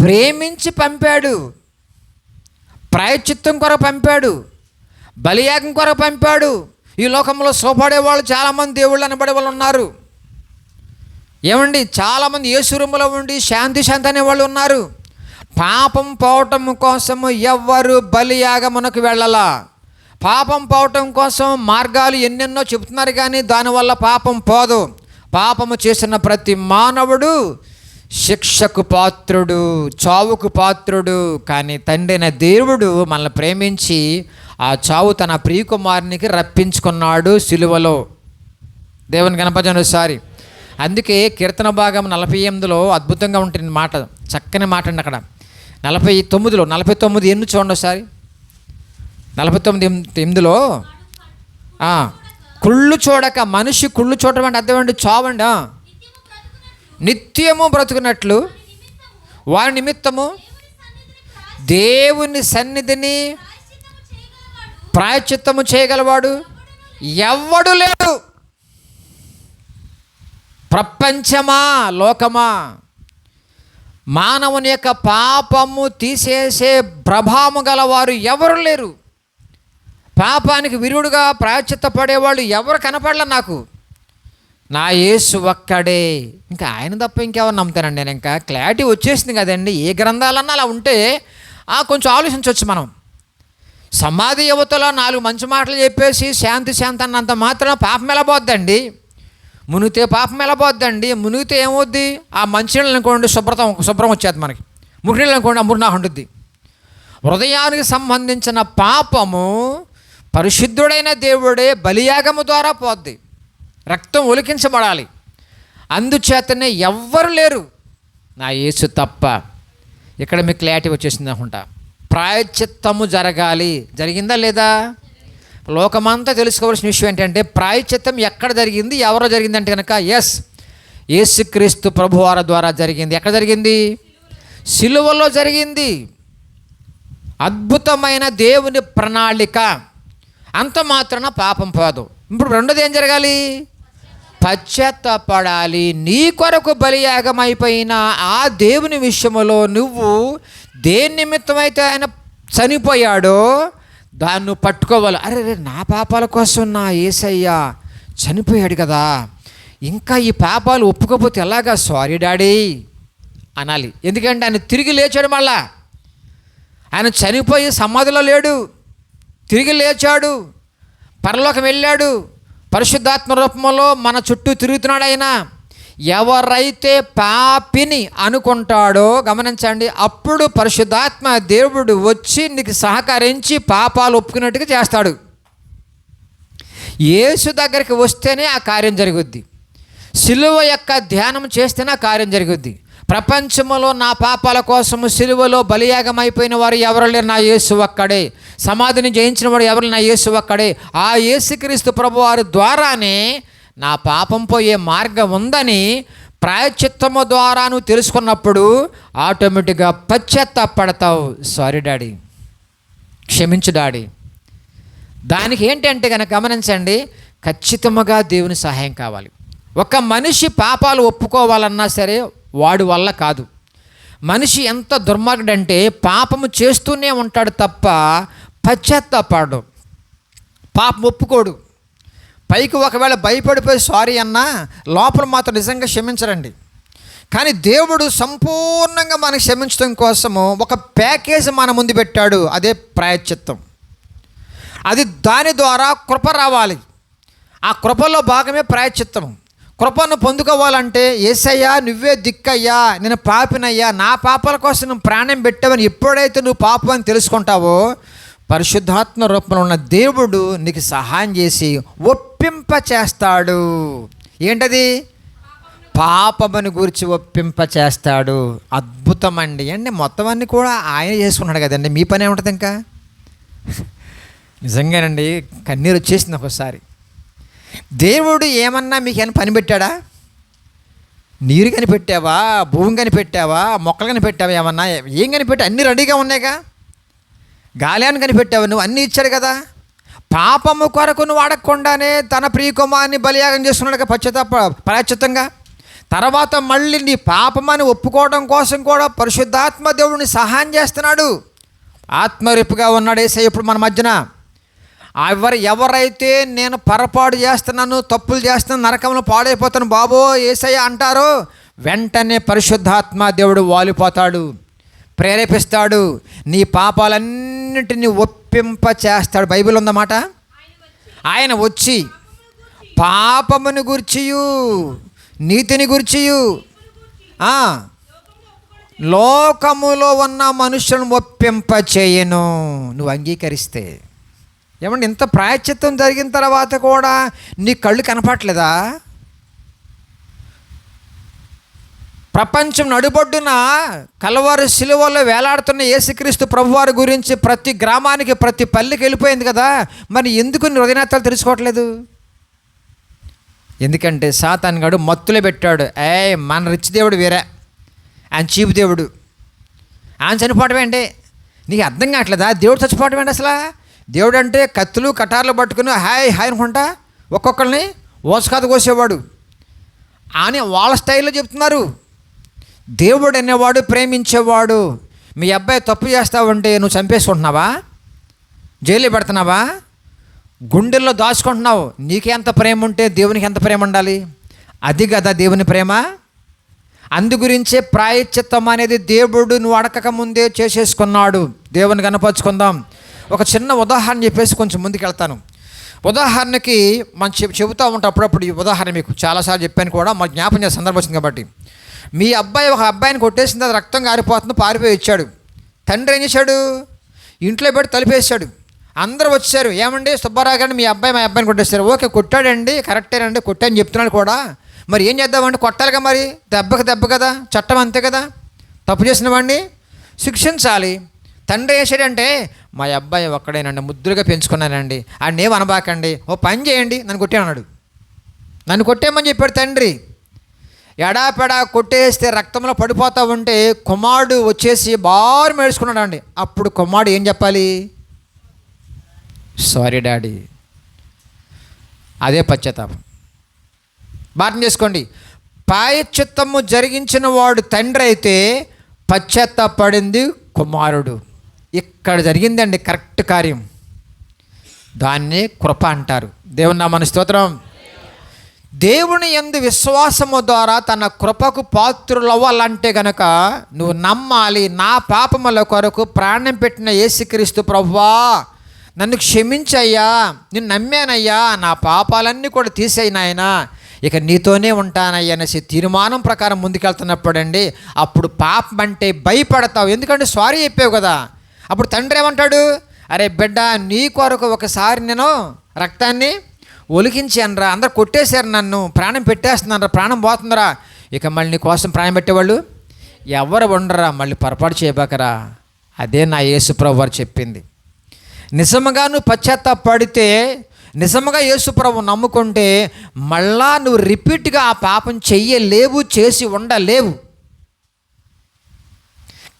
ప్రేమించి పంపాడు. ప్రాయశ్చిత్తం కొరకు పంపాడు, బలియాగం కొరకు పంపాడు. ఈ లోకంలో సోపడేవాళ్ళు చాలామంది దేవుళ్ళు అనబడే వాళ్ళు ఉన్నారు. ఏమండి, చాలామంది యేసురూములో ఉండి శాంతి అనేవాళ్ళు ఉన్నారు. పాపం పోవటం కోసము ఎవ్వరు బలియాగమునకు వెళ్ళాలా. పాపం పోవటం కోసం మార్గాలు ఎన్నెన్నో చెబుతున్నారు, కానీ దానివల్ల పాపం పోదు. పాపము చేసిన ప్రతి మానవుడు శిక్షకు పాత్రుడు, చావుకు పాత్రుడు. కానీ తండ్రైన దేవుడు మనల్ని ప్రేమించి ఆ చావు తన ప్రియకుమారునికి రప్పించుకున్నాడు సిలువలో. దేవుని కనపడను ఒకసారి. అందుకే కీర్తన భాగం 48లో అద్భుతంగా ఉంటుంది మాట, చక్కని మాట అండి. అక్కడ 49 ఎన్ని చూడండి ఒకసారి. 49:8లో కుళ్ళు చూడక, మనిషి కుళ్ళు చూడటం అంటే అర్థం ఏంటి? చావండి. నిత్యము బ్రతుకున్నట్లు వారి నిమిత్తము దేవుని సన్నిధిని ప్రాయశ్చిత్తము చేయగలవాడు ఎవ్వడు లేడు. ప్రపంచమా, లోకమా, మానవుని యొక్క పాపము తీసేసే ప్రభావము గలవారు ఎవరు లేరు. పాపానికి విరుడుగా ప్రాయశ్చిత్తపడేవాళ్ళు ఎవరు కనపడలే నాకు. నా యేసు ఒక్కడే, ఇంకా ఆయన తప్ప ఇంకెవరు నమ్ముతానండి నేను. ఇంకా క్లారిటీ వచ్చేసింది కదండి. ఏ గ్రంథాలన్నా అలా ఉంటే కొంచెం ఆలోచించవచ్చు మనం. సమాధి యువతలో 4 మంచి మాటలు చెప్పేసి శాంతి అన్నంత మాత్రం పాపం ఎలా పోద్దండి? మునిగితే పాపం ఎలా పోద్దండి? మునిగితే ఏమవుద్ది? ఆ మంచినీళ్ళు అనుకోండి శుభ్రం వచ్చేది మనకి. మురినీళ్ళు అనుకోండి అమృనా ఉంటుంది. హృదయానికి సంబంధించిన పాపము పరిశుద్ధుడైన దేవుడే బలియాగము ద్వారా పోద్ది. రక్తం ఒలికించబడాలి. అందుచేతనే ఎవ్వరు లేరు నా యేసు తప్ప. ఇక్కడ మీకు క్లారిటీ వచ్చేసింది అనుకుంటా. ప్రాయశ్చిత్తము జరగాలి. జరిగిందా లేదా? లోకమంతా తెలుసుకోవాల్సిన విషయం ఏంటంటే ప్రాయశ్చిత్తం ఎక్కడ జరిగింది, ఎవరో జరిగిందంటే కనుక యేసుక్రీస్తు ప్రభువారి ద్వారా జరిగింది. ఎక్కడ జరిగింది? సిలువలో జరిగింది. అద్భుతమైన దేవుని ప్రణాళిక. అంత మాత్రాన పాపం పోదు. ఇప్పుడు రెండోది ఏం జరగాలి? పశ్చాత్తాపడాలి. నీ కొరకు బలియాగం అయిపోయిన ఆ దేవుని విషయంలో నువ్వు దేని నిమిత్తమైతే ఆయన చనిపోయాడో దాన్ని పట్టుకోవాలి. అరే నా పాపాల కోసం నా యేసయ్య చనిపోయాడు కదా, ఇంకా ఈ పాపాలు ఒప్పుకోకపోతే ఎలాగా? సారీ డాడీ అనాలి. ఎందుకంటే ఆయన తిరిగి లేచాడు. మళ్ళా ఆయన చనిపోయి సమాధిలో లేడు, తిరిగి లేచాడు, పరలోకం వెళ్ళాడు, పరిశుద్ధాత్మ రూపంలో మన చుట్టూ తిరుగుతున్నాడు ఆయన. ఎవరైతే పాపిని అనుకుంటాడో గమనించండి, అప్పుడు పరిశుద్ధాత్మ దేవుడు వచ్చి నీకు సహకరించి పాపాలు ఒప్పుకున్నట్టుగా చేస్తాడు. యేసు దగ్గరికి వస్తేనే ఆ కార్యం జరుగుద్ది. సిలువ యొక్క ధ్యానం చేస్తేనే ఆ కార్యం జరుగుద్ది. ప్రపంచంలో నా పాపాల కోసము సిలువలో బలియాగం అయిపోయిన వారు ఎవరు లేరు, నా యేసు ఒక్కడే. సమాధిని జయించిన వాడు ఎవరు, నా యేసు ఒక్కడే. ఆ యేసుక్రీస్తు ప్రభు వారి ద్వారానే నా పాపం పోయే మార్గం ఉందని ప్రాయశ్చిత్తము ద్వారా నువ్వు తెలుసుకున్నప్పుడు ఆటోమేటిక్గా పశ్చాత్తాపడతావు. సారీ డాడీ, క్షమించు డాడీ. దానికి ఏంటంటే కనుక గమనించండి, ఖచ్చితంగా దేవుని సహాయం కావాలి. ఒక మనిషి పాపాలు ఒప్పుకోవాలన్నా సరే వాడి వల్ల కాదు. మనిషి ఎంత దుర్మార్గుడంటే పాపము చేస్తూనే ఉంటాడు తప్ప పశ్చాత్తాపడు, పాపం ఒప్పుకోడు. పైకి ఒకవేళ భయపడిపోయి సారీ అన్నా లోపల మాత్రం నిజంగా క్షమించరండి. కానీ దేవుడు సంపూర్ణంగా మనకు క్షమించడం కోసము ఒక ప్యాకేజ్ మన ముందు పెట్టాడు. అదే ప్రాయశ్చిత్తం. అది దాని ద్వారా కృప రావాలి. ఆ కృపలో భాగమే ప్రాయశ్చిత్తం. కృపను పొందుకోవాలంటే యేసయ్యా నువ్వే దిక్కయ్యా, నేను పాపినయ్యా, నా పాపాల కోసం నువ్వు ప్రాణం పెట్టావని ఎప్పుడైతే నువ్వు పాపం అని తెలుసుకుంటావో పరిశుద్ధాత్మ రూపంలో ఉన్న దేవుడు నీకు సహాయం చేసి ఒప్పింప చేస్తాడు. ఏంటది? పాపముని గురించి ఒప్పింప చేస్తాడు. అద్భుతం అండి. మొత్తం అన్నీ కూడా ఆయన చేసుకున్నాడు కదండి, మీ పని ఏముంటుంది ఇంకా? నిజంగానండి కన్నీరు వచ్చేసింది ఒకసారి. దేవుడు ఏమన్నా మీకు ఏమైనా పని పెట్టాడా? నీరు కనిపెట్టావా, భూమి కనిపెట్టావా, మొక్కలు కనిపెట్టావా, ఏమన్నా ఏం కనిపెట్టా? అన్నీ రెడీగా ఉన్నాయిగా. గాలిని కనిపెట్టావు, నువ్వు అన్నీ ఇచ్చాడు కదా. పాపము కొరకు నువ్వు అడగకుండానే తన ప్రియకుమారుని బలియాగం చేస్తున్నాడు ప్రాయశ్చిత్తంగా. తర్వాత మళ్ళీ నీ పాపమని ఒప్పుకోవడం కోసం కూడా పరిశుద్ధాత్మ దేవుడిని సహాయం చేస్తున్నాడు. ఆత్మరిపుగా ఉన్నాడు యేసయ్య ఇప్పుడు మన మధ్యన. ఎవరైతే నేను పొరపాటు చేస్తున్నాను, తప్పులు చేస్తున్నాను, నరకంలో పాడైపోతాను బాబో యేసయ్య అంటారో వెంటనే పరిశుద్ధాత్మ దేవుడు వాలిపోతాడు, ప్రేరేపిస్తాడు, నీ పాపాలన్నింటినీ ఒప్పింప చేస్తాడు. బైబిల్ ఉందన్నమాట. ఆయన వచ్చి పాపముని గుర్చియు నీతిని గుర్చియు లోకములో ఉన్న మనుషులను ఒప్పింప చేయను నువ్వు అంగీకరిస్తే. ఏమంటే ఇంత ప్రాయశ్చిత్తం జరిగిన తర్వాత కూడా నీ కళ్ళు కనపట్లేదా? ప్రపంచం నడుబొడ్డున కలవరి సిలువలో వేలాడుతున్న యేసుక్రీస్తు ప్రభువారి గురించి ప్రతి గ్రామానికి ప్రతి పల్లెకి వెళ్ళిపోయింది కదా. మరి ఎందుకు నీ హృదయనేత్రాలు తెలుసుకోవట్లేదు? ఎందుకంటే సాతాను గాడు మత్తులో పెట్టాడు. మన రిచ్ దేవుడు వేరే, ఆయన చీపు దేవుడు, ఆయన చనిపోవటం ఏంటి? నీకు అర్థం కావట్లేదా? దేవుడు చచ్చిపోవటం ఏంటి అసలు? దేవుడు అంటే కత్తులు కటార్లు పట్టుకుని హాయ్ హాయ్ అనుకుంటా ఒక్కొక్కరిని ఓసకాత కోసేవాడు అని వాళ్ళ స్టైల్లో చెప్తున్నారు. దేవుడు అనేవాడు ప్రేమించేవాడు. మీ అబ్బాయి తప్పు చేస్తావంటే నువ్వు చంపేసుకుంటున్నావా? జైలు పెడుతున్నావా? గుండెల్లో దాచుకుంటున్నావు. నీకెంత ప్రేమ ఉంటే దేవునికి ఎంత ప్రేమ ఉండాలి? అది కదా దేవుని ప్రేమ. అందు గురించే ప్రాయశ్చిత్తం అనేది దేవుడు నువ్వు అడగక ముందే చేసేసుకున్నాడు. దేవుని కనపరుచుకుందాం. ఒక చిన్న ఉదాహరణ చెప్పేసి కొంచెం ముందుకు వెళ్తాను. ఉదాహరణకి మనం చెబుతూ ఉంటాం అప్పుడప్పుడు. ఈ ఉదాహరణ మీకు చాలాసార్లు చెప్పాను కూడా, మాకు జ్ఞాపం చేసే సందర్భం వచ్చింది కాబట్టి. మీ అబ్బాయి ఒక అబ్బాయిని కొట్టేసిన తర్వాత రక్తం కారిపోతుంది, పారిపోయి వచ్చాడు. తండ్రి ఏం చేశాడు? ఇంట్లో పెట్టి తలిపేశాడు. అందరూ వచ్చారు, ఏమండి సుబ్బారావు గారిని మీ అబ్బాయిని కొట్టేశారు. ఓకే కొట్టాడండి, కరెక్టేనండి, కొట్టాని చెప్తున్నాడు కూడా. మరి ఏం చేద్దామండి? కొట్టాలిగా, మరి దెబ్బ కదా, చట్టం అంతే కదా. తప్పు చేసిన వాడిని శిక్షించాలి. తండ్రి వేసాడంటే మా అబ్బాయి ఒక్కడేనండి, ముద్దులుగా పెంచుకున్నానండి, ఆడిని ఏం అనబాకండి, ఓ పని చేయండి, నన్ను కొట్టాడు. నన్ను కొట్టేయమని చెప్పాడు తండ్రి. ఎడాపెడా కొట్టేస్తే రక్తంలో పడిపోతూ ఉంటే కుమారుడు వచ్చేసి బారు మేడుచుకున్నాడు అండి. అప్పుడు కుమారుడు ఏం చెప్పాలి? Sorry daddy. అదే పశ్చాత్తాపం. అర్థం చేసుకోండి. ప్రాయశ్చిత్తము జరిగించిన వాడు తండ్రి అయితే పశ్చాత్తాపడింది కుమారుడు. ఇక్కడ జరిగిందండి కరెక్ట్ కార్యం. దాన్నే కృప అంటారు. దేవుని నామమున స్తోత్రం. దేవుని యందు విశ్వాసము ద్వారా తన కృపకు పాత్రులవ్వాలంటే గనక నువ్వు నమ్మాలి. నా పాపముల కొరకు ప్రాణం పెట్టిన యేసుక్రీస్తు ప్రభువా, నన్ను క్షమించయ్యా, నిన్ను నమ్మానయ్యా, నా పాపాలన్నీ కూడా తీసేయి నాయనా, ఇక నీతోనే ఉంటానయ్యా అనేసి తీర్మానం ప్రకారం ముందుకెళ్తున్నప్పుడండి, అప్పుడు పాపం అంటే భయపడతావు. ఎందుకంటే సారీ చెప్పావు కదా. అప్పుడు తండ్రి ఏమంటాడు, అరే బిడ్డ, నీ కొరకు ఒకసారి నేను రక్తాన్ని ఒలికించానురా, అందరు కొట్టేశారు, నన్ను ప్రాణం పెట్టేస్తున్నారా, ప్రాణం పోతుందిరా, ఇక మళ్ళీ నీ కోసం ప్రాణం పెట్టేవాళ్ళు ఎవరు ఉండరా, మళ్ళీ పొరపాటు చేయబాకరా. అదే నా యేసు ప్రభు వారు చెప్పింది. నిజముగా నువ్వు పశ్చాత్తాపడితే, నిజముగా యేసు ప్రభు నమ్ముకుంటే మళ్ళా నువ్వు రిపీట్గా ఆ పాపం చెయ్యలేవు, చేసి ఉండలేవు.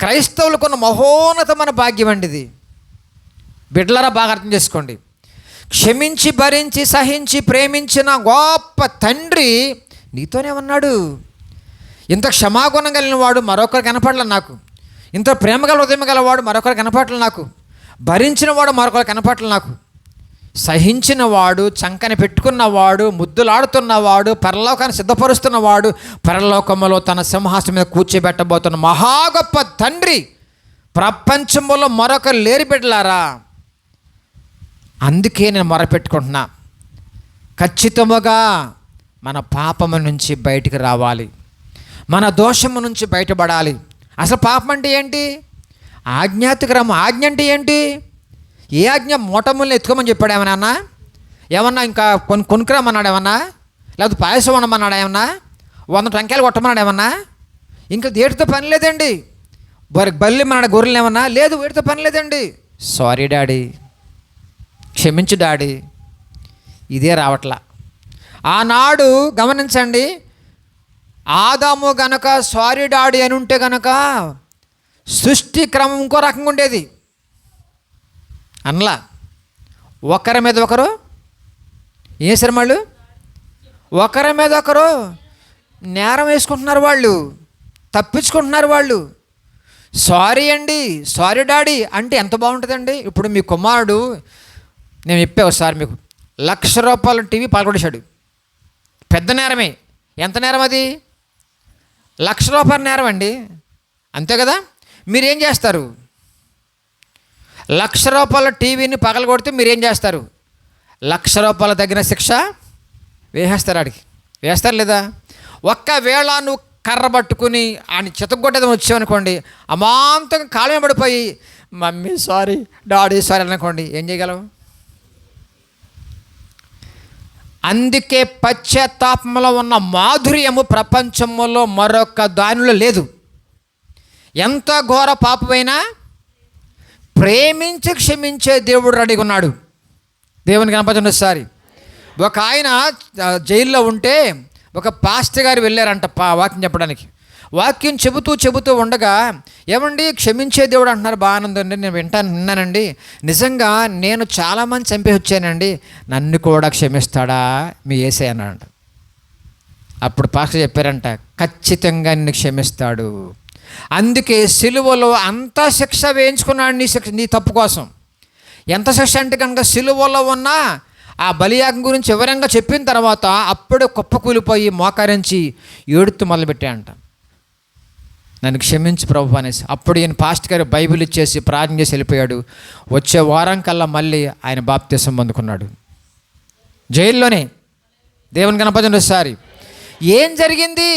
క్రైస్తవులకున్న మహోన్నతమైన భాగ్యం అండి ఇది. బిడ్డలారా బాగా అర్థం చేసుకోండి. క్షమించి, భరించి, సహించి, ప్రేమించిన గొప్ప తండ్రి నీతోనే ఉన్నాడు. ఇంత క్షమాగుణం కలిగిన వాడు మరొకరు కనపడలే నాకు. ఇంత ప్రేమగల హృదయం గలవాడు మరొకరు కనపడలే నాకు. భరించిన వాడు మరొకరు కనపడలే నాకు. సహించిన వాడు, చంకని పెట్టుకున్నవాడు, ముద్దులాడుతున్నవాడు, పరలోకాన్ని సిద్ధపరుస్తున్నవాడు, పరలోకములో తన సింహాసనం మీద కూర్చోబెట్టబోతున్న మహా గొప్ప తండ్రి ప్రపంచంలో మరొకరు లేరు బిడ్డలారా. అందుకే నేను మొరపెట్టుకుంటున్నా, ఖచ్చితముగా మన పాపము నుంచి బయటికి రావాలి, మన దోషము నుంచి బయటపడాలి. అసలు పాపం అంటే ఏంటి? ఆజ్ఞాతిక్రమం. ఆజ్ఞ అంటే ఏంటి? ఏ ఆజ్ఞ? మూటములను ఎత్తుకోమని చెప్పాడు ఏమన్నా? ఏమన్నా ఇంకా కొనుక్కురమ్మన్నాడు ఏమన్నా? లేకపోతే పాయసం వండమన్నాడు ఏమన్నా? 100 టంకాయలు కొట్టమన్నాడు ఏమన్నా? ఇంకా వీటితో పని లేదండి. బల్లి మన్నాడు గొర్రెలు ఏమన్నా? లేదు, వీటితో పని లేదండి. సారీ డాడీ, క్షమించు డాడీ, ఇదే రావట్లా. ఆనాడు గమనించండి, ఆదాము గనక సారీ డాడీ అని ఉంటే గనక సృష్టి క్రమం ఇంకో రకంగా ఉండేది. అనలా ఒకరి మీద ఒకరు ఏ శ్రమలు, ఒకరి మీద ఒకరు నేరం వేసుకుంటున్నారు, వాళ్ళు తప్పించుకుంటున్నారు. వాళ్ళు సారీ అండి, సారీ డాడీ అంటే ఎంత బాగుంటుందండి. ఇప్పుడు మీ కుమారుడు, నేను చెప్పే ఒకసారి మీకు, 1,00,000 రూపాయల టీవీ పాల్గొనేశాడు. పెద్ద నేరమే. ఎంత నేరం అది? 1,00,000 రూపాయల నేరం అండి, అంతే కదా. మీరేం చేస్తారు? 1,00,000 రూపాయల టీవీని పగలగొడితే మీరేం చేస్తారు? 1,00,000 రూపాయల తగిన శిక్ష వేసేస్తారు. ఆడికి వేస్తారు లేదా? ఒక్కవేళ నువ్వు కర్ర పట్టుకుని ఆయన చితగొట్టేదని వచ్చావనుకోండి, అమాంతంగా కాలమే పడిపోయి మమ్మీ సారీ, డాడీ సారీ అనుకోండి, ఏం చేయగలవు? అందుకే పశ్చాత్తాపంలో ఉన్న మాధుర్యము ప్రపంచంలో మరొక దానిలో లేదు. ఎంత ఘోర పాపమైనా ప్రేమించి క్షమించే దేవుడు రెడీగా ఉన్నాడు. దేవునికి కనపడండి. ఒకసారి ఒక ఆయన జైల్లో ఉంటే ఒక పాస్టర్ గారు వెళ్ళారంట వాక్యం చెప్పడానికి. వాక్యం చెబుతూ ఉండగా, ఏమండి క్షమించే దేవుడు అంటున్నారు, బాగానుందండి, నేను విన్నానండి, నిజంగా నేను చాలామంది చంపి వచ్చానండి, నన్ను కూడా క్షమిస్తాడా మీ యేసయ్య అన్నాడంట. అప్పుడు పాస్టర్ చెప్పారంట, ఖచ్చితంగా నిన్ను క్షమిస్తాడు. అందుకే సిలువలో అంత శిక్ష వేయించుకున్నాడు నీ తప్పు కోసం. ఎంత శిక్ష అంటే కనుక సిలువలో ఉన్న ఆ బలియాగం గురించి వివరంగా చెప్పిన తర్వాత అప్పుడే కుప్పకూలిపోయి మోకరించి ఏడుతూ మొదలుపెట్టాయంట, నన్ను క్షమించి ప్రభు అనేసి. అప్పుడు ఈయన పాస్టర్ గారు బైబిల్ ఇచ్చేసి ప్రార్థన చేసి వెళ్ళిపోయాడు. వచ్చే వారం కల్లా మళ్ళీ ఆయన బాప్తిసం పొందుకున్నాడు జైల్లోనే. దేవుని కనపడండి ఒకసారి. ఏం జరిగింది?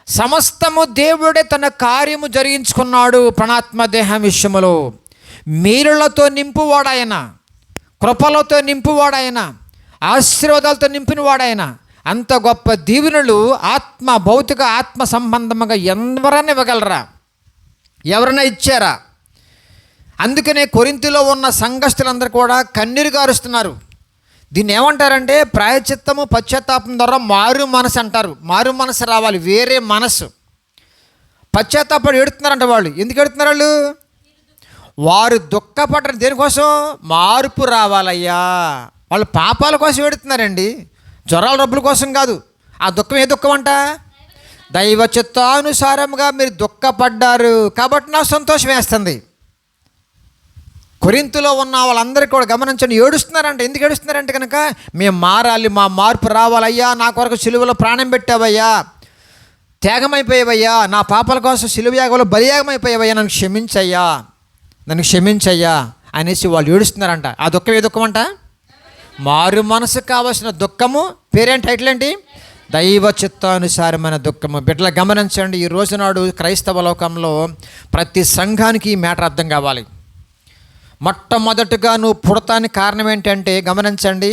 సమస్తము దేవుడే తన కార్యము జరిగించుకున్నాడు. ప్రాణాత్మ దేహం విషయములో మేలులతో నింపువాడాయన, కృపలతో నింపువాడాయన, ఆశీర్వాదాలతో నింపినవాడాయన. అంత గొప్ప దీవెనలు భౌతిక ఆత్మ సంబంధముగా ఎవరైనా ఇవ్వగలరా? ఎవరైనా ఇచ్చారా? అందుకనే కొరింథీలో ఉన్న సంఘస్థులందరూ కూడా కన్నీరు గారుస్తున్నారు. దీన్ని ఏమంటారంటే ప్రాయశ్చిత్తము, పశ్చాత్తాపం ద్వారా మారు మనసు అంటారు. మారు మనసు రావాలి, వేరే మనసు. పశ్చాత్తాపడి ఏడుతున్నారంట వాళ్ళు. ఎందుకు ఏడుతున్నారు వాళ్ళు? వారు దుఃఖపడ్డారు దేనికోసం? మార్పు రావాలయ్యా. వాళ్ళు పాపాల కోసం ఏడుతున్నారండి, జ్వరాల రబ్బుల కోసం కాదు. ఆ దుఃఖం ఏ దుఃఖం అంట? దైవ చిత్తానుసారంగా మీరు దుఃఖపడ్డారు కాబట్టి నాకు సంతోషం వేస్తుంది. కొరింథులో ఉన్న వాళ్ళందరికీ కూడా గమనించండి, ఏడుస్తున్నారంట. ఎందుకు ఏడుస్తున్నారంటే కనుక, మేము మారాలి, మా మార్పు రావాలయ్యా, నా కొరకు సిలువలో ప్రాణం పెట్టావయ్యా, త్యాగమైపోయావయ్యా, నా పాపాల కోసం సిలువ యాగంలో బలియాగమైపోయావయ్యా, నన్ను క్షమించయ్యా, నన్ను క్షమించయ్యా అనేసి వాళ్ళు ఏడుస్తున్నారంట. ఆ దుఃఖం ఏ దుఃఖం అంట? మారు మనసు కావాల్సిన దుఃఖము. పేరేంటి? టైటిల్ ఏంటి? దైవ చిత్తానుసారమైన దుఃఖము. బిడ్డలు గమనించండి, ఈ రోజునాడు క్రైస్తవ లోకంలో ప్రతి సంఘానికి ఈ మ్యాటర్ అర్థం కావాలి. మొట్టమొదటిగా నువ్వు పుడతానికి కారణం ఏంటంటే, గమనించండి,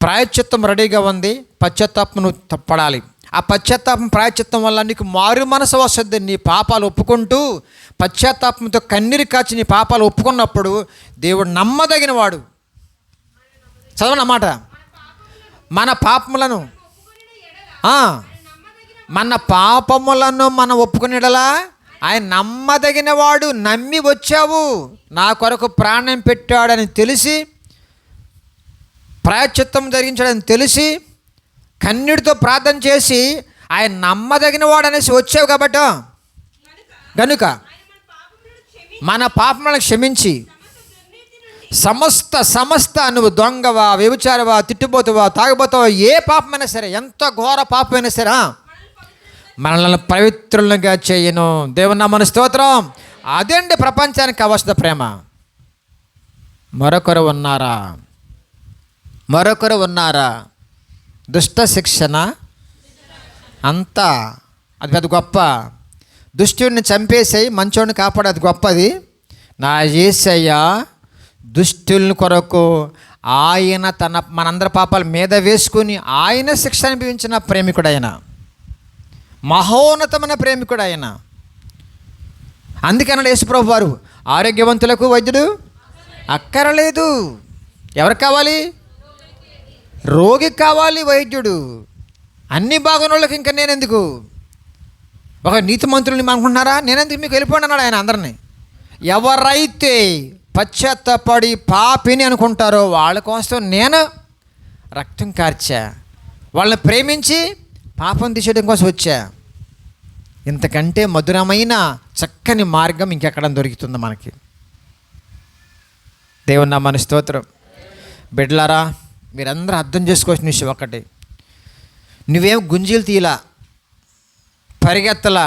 ప్రాయశ్చిత్తం రెడీగా ఉంది, పశ్చాత్తాపం నువ్వు పడాలి. ఆ పశ్చాత్తాపం ప్రాయశ్చిత్తం వల్ల నీకు మారు మనసు వస్తుంది. నీ పాపాలు ఒప్పుకుంటూ పశ్చాత్తాపంతో కన్నీరు కాచి నీ పాపాలు ఒప్పుకున్నప్పుడు దేవుడు నమ్మదగిన వాడు. చదవనమాట, మన పాపములను మనం ఒప్పుకునేడలా ఆయన నమ్మదగిన వాడు. నమ్మి వచ్చావు, నా కొరకు ప్రాణం పెట్టాడని తెలిసి, ప్రాయశ్చిత్తం జరిగించాడని తెలిసి, కన్నీటితో ప్రార్థన చేసి ఆయన నమ్మదగిన వాడు అనేసి వచ్చావు కాబట్టి గనుక మన పాపములను క్షమించి సమస్త నువ్వు దొంగవా, వ్యభిచారవా, తిట్టుబోతువా, తాగబోతావా, ఏ పాపమైనా సరే, ఎంత ఘోర పాపమైనా సరే మనల్ని పవిత్రులుగా చేయను. దేవుని నామమున స్తోత్రం. అదేంటి ప్రపంచానికి అవసర ప్రేమ. మరొకరు ఉన్నారా? దుష్ట శిక్షణ అంతా అది పెద్ద గొప్ప. దుష్టుడిని చంపేసేయి, మంచోడిని కాపాడేది గొప్పది. నా యేసయ్య దుష్టుల కొరకు ఆయన మనందరి పాపాల మీద వేసుకుని ఆయన శిక్ష అనుభవించిన ప్రేమికుడు ఆయన, మహోన్నతమైన ప్రేమికుడు ఆయన. అందుకని యేసుప్రభు వారు, ఆరోగ్యవంతులకు వైద్యుడు అక్కరలేదు. ఎవరికి కావాలి? రోగికి కావాలి వైద్యుడు. అన్ని బాగున్నోళ్ళకి ఇంకా నేనెందుకు? ఒక నీతిమంతులని అనుకుంటున్నారా? నేనెందుకు మీకు వెళ్ళిపోండి అన్నాడు ఆయన అందరినీ. ఎవరైతే పశ్చాత్తపడి పాపిని అనుకుంటారో వాళ్ళ కోసం నేను రక్తం కార్చా, వాళ్ళని ప్రేమించి పాపం తీసేయడం కోసం వచ్చా. ఇంతకంటే మధురమైన చక్కని మార్గం ఇంకెక్కడ దొరుకుతుంది మనకి? దేవుని నామమున స్తోత్రం. బిడ్డలారా, మీరందరూ అర్థం చేసుకోవాల్సిన విషయం ఒకటి, నువ్వేం గుంజీలు తీయలా, పరిగెత్తలా,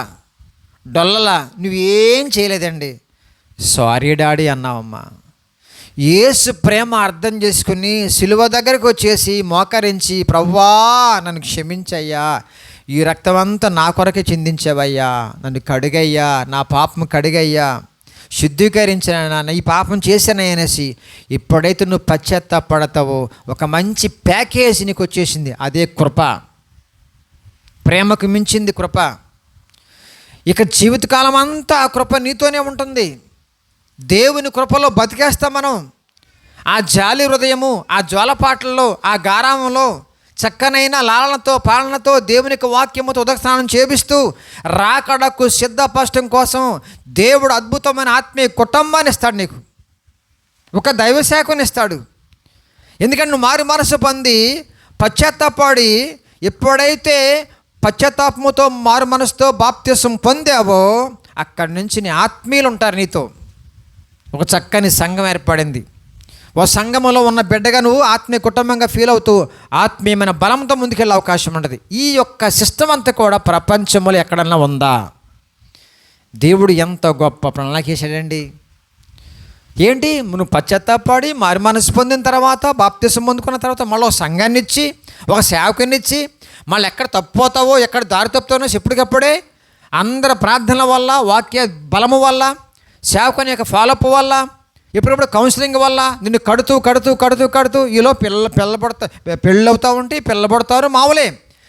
డొల్లలా, నువ్వేం చేయలేదండి. Sorry daddy అన్నావమ్మా. యేసు ప్రేమ అర్థం చేసుకుని సిలువ దగ్గరకు వచ్చేసి మోకరించి, ప్రభువా నన్ను క్షమించయ్యా, ఈ రక్తం అంతా నా కొరకే చిందించావయ్యా, నన్ను కడుగయ్యా, నా పాపం కడుగయ్యా, శుద్ధీకరించిన ఈ పాపం చేశానయ్యా అనేసి ఎప్పుడైతే నువ్వు పశ్చాత్తాపడతావో ఒక మంచి ప్యాకేజ్ నీకు వచ్చేసింది. అదే కృప. ప్రేమకు మించింది కృప. ఇక జీవితకాలం అంతా ఆ కృప నీతోనే ఉంటుంది. దేవుని కృపలో బతికేస్తాం మనం. ఆ జాలి హృదయము, ఆ జ్వాలపాట్లలో, ఆ గారామంలో చక్కనైన లాలనతో పాలనతో దేవునికి వాక్యముతో ఉదకస్నానం చేపిస్తూ రాకడకు సిద్ధపరచడం కోసం దేవుడు అద్భుతమైన ఆత్మీయ కుటుంబాన్ని ఇస్తాడు నీకు. ఒక దైవశాఖని ఇస్తాడు. ఎందుకంటే నువ్వు మారు మనసు పొంది పశ్చాత్తాపడి ఎప్పుడైతే పశ్చాత్తాపముతో మారు మనసుతో బాప్తిసం పొందావో అక్కడి నుంచి నీ ఆత్మీయులు ఉంటారు నీతో. ఒక చక్కని సంఘం ఏర్పడింది. ఓ సంఘములో ఉన్న బిడ్డగా నువ్వు ఆత్మీయ కుటుంబంగా ఫీల్ అవుతూ ఆత్మీయమైన బలంతో ముందుకెళ్ళే అవకాశం ఉంటుంది. ఈ యొక్క సిస్టమ్ అంతా కూడా ప్రపంచంలో ఎక్కడన్నా ఉందా? దేవుడు ఎంత గొప్ప ప్రణాళిక చేశాడండి. ఏంటి, నువ్వు పశ్చాత్తాపడి మారు మనసు పొందిన తర్వాత, బాప్తిసం పొందుకున్న తర్వాత మళ్ళీ ఒక సంఘాన్ని ఇచ్చి, ఒక సేవకుని ఇచ్చి, మళ్ళీ ఎక్కడ తప్పిపోతావో, ఎక్కడ దారి తప్పుతావో ఎప్పటికప్పుడే అందరి ప్రార్థనల వల్ల, వాక్య బలము వల్ల, సేవకుని యొక్క ఫాలోఅప్ వల్ల, ఎప్పుడప్పుడు కౌన్సిలింగ్ వల్ల నిన్ను కడుతూ ఈలో పెళ్ళవుతూ ఉంటే పిల్లబడతారు మామూలే.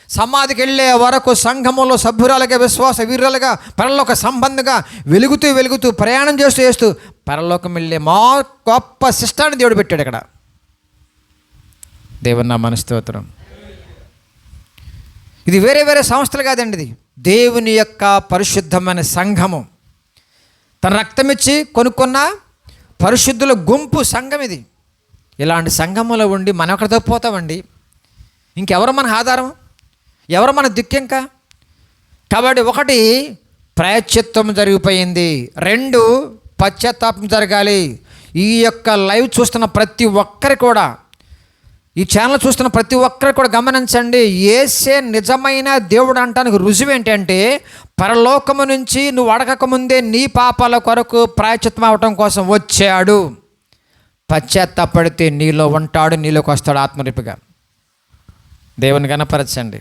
సమాధికి వెళ్ళే వరకు సంఘములో సభ్యురాలుగా, విశ్వాస వీరులుగా, పరలోక సంబంధంగా వెలుగుతూ ప్రయాణం చేస్తూ పరలోకం వెళ్ళే మా గొప్ప సిస్టాన్ని దేవుడు పెట్టాడు ఇక్కడ. దేవుని నామమున స్తోత్రం. ఇది వేరే సంస్థలు కాదండి, ఇది దేవుని యొక్క పరిశుద్ధమైన సంఘము. తన రక్తం ఇచ్చి కొనుక్కున్న పరిశుద్ధుల గుంపు సంఘం ఇది. ఇలాంటి సంఘములో ఉండి మనం ఎక్కడ తప్పిపోతామండి? ఇంకెవరు మన ఆధారం? ఎవరు మన దిక్కింక? కాబట్టి ఒకటి, ప్రాయశ్చిత్తం జరిగిపోయింది. 2, పశ్చాత్తాపం జరగాలి. ఈ యొక్క లైవ్ చూస్తున్న ప్రతి ఒక్కరి కూడా, ఈ ఛానల్ చూస్తున్న ప్రతి ఒక్కరు కూడా గమనించండి. యేసే నిజమైన దేవుడు అంటానికి రుజువు ఏంటంటే, పరలోకము నుంచి నువ్వు అడగకముందే నీ పాపాల కొరకు ప్రాయశ్చిత్తం అవటం కోసం వచ్చాడు. పశ్చాత్తాపడితే నీలో ఉంటాడు, నీలోకి వస్తాడు ఆత్మరీపిగా. దేవుని గణపరచండి.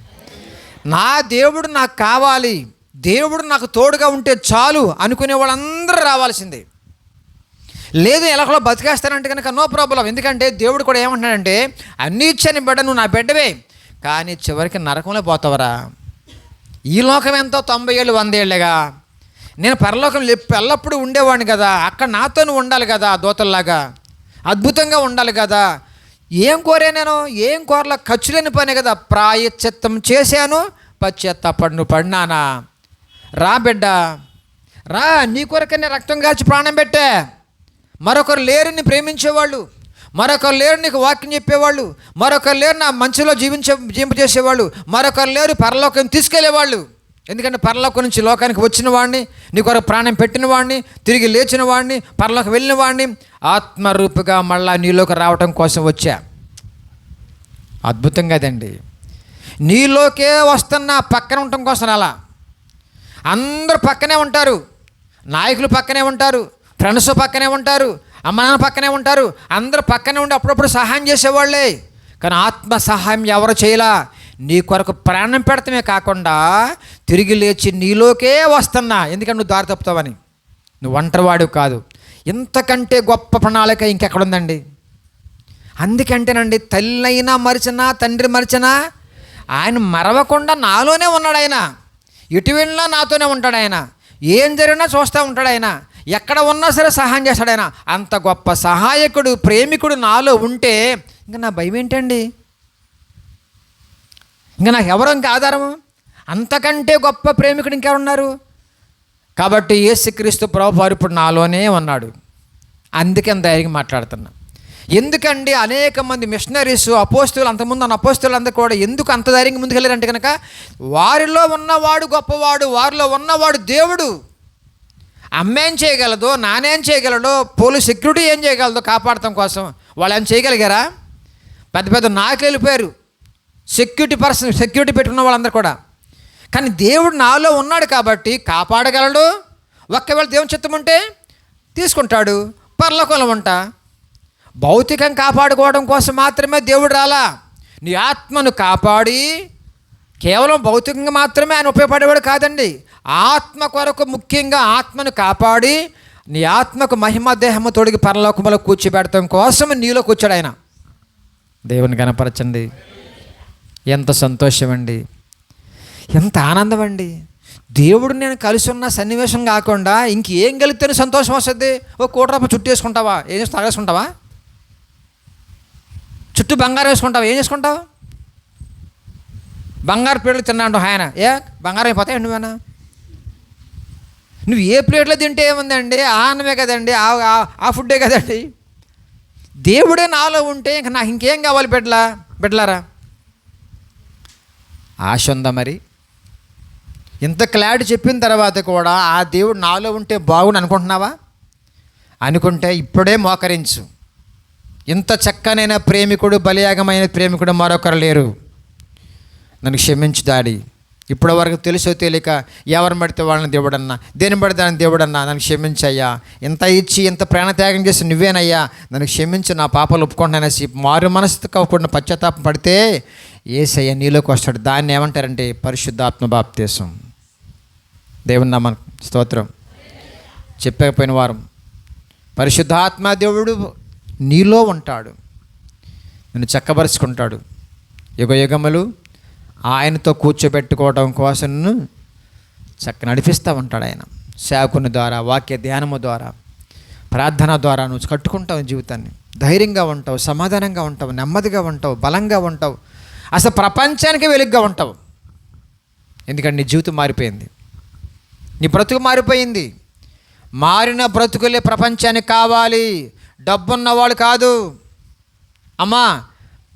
నా దేవుడు నాకు కావాలి, దేవుడు నాకు తోడుగా ఉంటే చాలు అనుకునే వాళ్ళందరూ రావాల్సిందే. లేదు ఎలాగో బతికేస్తానంటే కనుక నో ప్రాబ్లం. ఎందుకంటే దేవుడు కూడా ఏమంటున్నాడంటే, అన్నీ ఇచ్చాను బిడ్డ, నువ్వు నా బిడ్డవే, కానీ చివరికి నరకంలో పోతావరా. ఈ లోకం ఎంతో 90 ఏళ్ళు 100 ఏళ్ళేగా. నేను పరలోకం ఎల్లప్పుడూ ఉండేవాడిని కదా, అక్కడ నాతో నువ్వు ఉండాలి కదా, దూతల్లాగా అద్భుతంగా ఉండాలి కదా. ఏం కోరే నేను, ఏం కోరలా, ఖర్చు లేని పనే కదా. ప్రాయశ్చిత్తం చేశాను, పశ్చాత్తాపడి నువ్వు పడినానా. రా బిడ్డ రా, నీ కొరకనే రక్తం కాల్చి ప్రాణం పెట్టా. మరొకరు లేరు నీ ప్రేమించేవాళ్ళు, మరొకరు లేరు నీకు వాక్యం చెప్పేవాళ్ళు, మరొకరు లేరు నా మంచిలో జీవింపజేసేవాళ్ళు, మరొకరు లేరు పరలోకం తీసుకెళ్లేవాళ్ళు. ఎందుకంటే పరలోకం నుంచి లోకానికి వచ్చిన వాడిని, నీ కొరకు ప్రాణం పెట్టిన వాడిని, తిరిగి లేచిన వాడిని, పరలోకి వెళ్ళిన వాడిని ఆత్మరూపిగా మళ్ళా నీలోకి రావటం కోసం వచ్చా. అద్భుతం కదండి. నీలోకే వస్తున్న పక్కన ఉండటం కోసం అలా. అందరూ పక్కనే ఉంటారు, నాయకులు పక్కనే ఉంటారు, ఫ్రెండ్స్ పక్కనే ఉంటారు, అమ్మ నాన్న పక్కనే ఉంటారు, అందరూ పక్కనే ఉండి అప్పుడప్పుడు సహాయం చేసేవాళ్ళే. కానీ ఆత్మ సహాయం ఎవరు చేయలా. నీ కొరకు ప్రాణం పెడతామే కాకుండా తిరిగి లేచి నీలోకే వస్తున్నా. ఎందుకంటే నువ్వు దారి తప్పుతావని. నువ్వు ఒంటరివాడు కాదు. ఇంతకంటే గొప్ప ప్రణాళిక ఇంకెక్కడుందండి. అందుకంటేనండి, తల్లి అయినా మరిచినా తండ్రి మరిచినా ఆయన మరవకుండా నాలోనే ఉన్నాడు. ఆయన ఎటు వెళ్ళినా నాతోనే ఉంటాడు. ఆయన ఏం జరిగినా చూస్తూ ఉంటాడు. ఆయన ఎక్కడ ఉన్నా సరే సహాయం చేస్తాడు. ఆయన అంత గొప్ప సహాయకుడు, ప్రేమికుడు నాలో ఉంటే ఇంకా నా భయం ఏంటండి. ఇంకా నాకు ఎవరో ఇంకా ఆధారము. అంతకంటే గొప్ప ప్రేమికుడు ఇంకెవరున్నారు. కాబట్టి యేసుక్రీస్తు ప్రభువారు ఇప్పుడు నాలోనే ఉన్నాడు. అందుకే ధైర్యంగా మాట్లాడుతున్నా. ఎందుకండి అనేక మంది మిషనరీస్, అపోస్తులు, అంతకుముందు అన్న అపోస్తులు అందరూ కూడా ఎందుకు అంత ధైర్యంగా ముందుకెళ్ళారంటే కనుక, వారిలో ఉన్నవాడు గొప్పవాడు, వారిలో ఉన్నవాడు దేవుడు. అమ్మేం చేయగలదో, నానేం చేయగలడో, పోలీస్ సెక్యూరిటీ ఏం చేయగలదో కాపాడటం కోసం వాళ్ళు ఏం చేయగలిగారా? పెద్ద పెద్ద నాయకులు వెళ్ళిపోయారు, సెక్యూరిటీ పెట్టుకున్న వాళ్ళందరూ కూడా. కానీ దేవుడు నాలో ఉన్నాడు కాబట్టి కాపాడగలడు. ఒక్కవేళ దేవుని చిత్తం ఉంటే తీసుకుంటాడు. పరలోకంలో ఉంటా. భౌతికం కాపాడుకోవడం కోసం మాత్రమే దేవుడు రాలా. నీ ఆత్మను కాపాడి, కేవలం భౌతికంగా మాత్రమే ఆయన ఉపయోగపడేవాడు కాదండి. ఆత్మ కొరకు ముఖ్యంగా ఆత్మను కాపాడి నీ ఆత్మకు మహిమ దేహము తొడిగి పరలోకములో కూర్చోబెడతాం కోసం నీలో కూర్చోడు ఆయన. దేవుని గణపరచండి. ఎంత సంతోషం అండి, ఎంత ఆనందం అండి. దేవుడు నేను కలిసి ఉన్న సన్నివేశం కాకుండా ఇంకేం కలిగితేనే సంతోషం వస్తుంది. ఓ కోటరప్ప చుట్టూ వేసుకుంటావా, ఏం చేసి తాగేసుకుంటావా? చుట్టూ బంగారం వేసుకుంటావా, ఏం చేసుకుంటావు? బంగారు ప్లేట్లు తిన్నా అంటావు. ఆయన బంగారం అయిపోతాయి నువ్వేనా? నువ్వు ఏ ప్లేట్లో తింటే ఏముందండి, ఆ అన్నమే కదండి, ఆ ఫుడ్డే కదండి. దేవుడే నాలో ఉంటే ఇంక నాకు ఇంకేం కావాలి బిడ్డలారా? ఆశ ఉందా మరి? ఇంత క్లారిటీ చెప్పిన తర్వాత కూడా ఆ దేవుడు నాలో ఉంటే బాగుండు అనుకుంటున్నావా? అనుకుంటే ఇప్పుడే మోకరించు. ఇంత చక్కనైన ప్రేమికుడు, బలియాగమైన ప్రేమికుడు మరొకరు లేరు. నన్ను క్షమించు డాడీ. ఇప్పటి వరకు తెలుసో తెలియక ఎవరిని పడితే వాళ్ళని దేవుడన్నా, దేని పడితే దాన్ని దేవుడన్నా, నన్ను క్షమించయ్యా. ఇంత ఇచ్చి ఇంత ప్రాణత్యాగం చేసి నువ్వేనయ్యా, నన్ను క్షమించి నా పాపాలు ఒప్పుకుంటాననేసి మారు మనసుతో కూడిన పశ్చాత్తాపం పడితే యేసయ్య నీలోకి వస్తాడు. దాన్ని ఏమంటారంటే పరిశుద్ధాత్మ బాప్తీసం. దేవుని నామ స్తోత్రం. చెప్పకపోయిన వారం పరిశుద్ధాత్మ దేవుడు నీలో ఉంటాడు, నిన్ను చక్కబరుచుకుంటాడు. యుగయుగములు ఆయనతో కూర్చోబెట్టుకోవడం కోసం చక్క నడిపిస్తూ ఉంటాడు ఆయన. సేవకుని ద్వారా, వాక్య ధ్యానము ద్వారా, ప్రార్థన ద్వారా నువ్వు కట్టుకుంటావు జీవితాన్ని. ధైర్యంగా ఉంటావు, సమాధానంగా ఉంటావు, నెమ్మదిగా ఉంటావు, బలంగా ఉంటావు, అసలు ప్రపంచానికి వెలుగుగా ఉంటావు. ఎందుకంటే నీ జీవితం మారిపోయింది, నీ బ్రతుకు మారిపోయింది. మారిన బ్రతుకులే ప్రపంచానికి కావాలి. డబ్బున్నవాళ్ళు కాదు అమ్మా,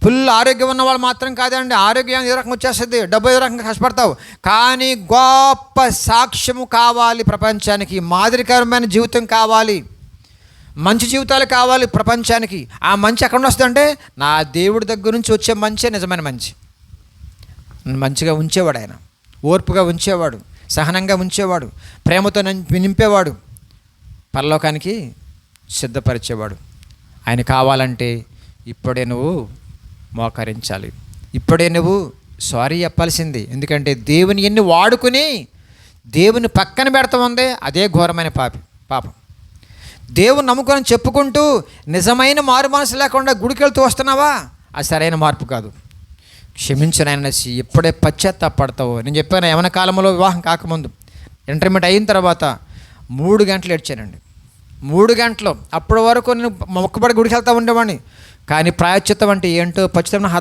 ఫుల్ ఆరోగ్యం ఉన్నవాళ్ళు మాత్రం కాదండి. ఆరోగ్యం ఏ రకంగా వచ్చేస్తుంది, డబ్బు ఏ రకంగా కష్టపడతావు, కానీ గొప్ప సాక్ష్యము కావాలి ప్రపంచానికి. మాదిరికరమైన జీవితం కావాలి. మంచి జీవితాలు కావాలి ప్రపంచానికి. ఆ మంచి ఎక్కడ నుండి వస్తుందంటే నా దేవుడి దగ్గర నుంచి వచ్చే మంచే నిజమైన మంచి. మంచిగా ఉంచేవాడు ఆయన, ఓర్పుగా ఉంచేవాడు, సహనంగా ఉంచేవాడు, ప్రేమతో నింపేవాడు, పరలోకానికి సిద్ధపరిచేవాడు. ఆయన కావాలంటే ఇప్పుడే నువ్వు మోకరించాలి, ఇప్పుడే నువ్వు సారీ చెప్పాల్సింది. ఎందుకంటే దేవుని ఎన్ని వాడుకుని దేవుని పక్కన పెడతా ఉందే అదే ఘోరమైన పాపం. దేవుని నమ్ముకొని చెప్పుకుంటూ నిజమైన మారు మనసు లేకుండా గుడికి వెళ్తూ వస్తున్నావా, అది సరైన మార్పు కాదు. క్షమించనైనసి ఎప్పుడే పశ్చాత్తాపడతావో. నేను చెప్పాను, యవన కాలంలో వివాహం కాకముందు ఇంటర్మీడియట్ అయిన తర్వాత 3 గంటలు ఏడ్చానండి. 3 గంటలు. అప్పటి వరకు నేను మొక్కబడి గుడికి వెళ్తూ ఉండేవాడిని. కానీ ప్రాయశ్చిత్తం అంటే ఏంటో పశ్చిత్తం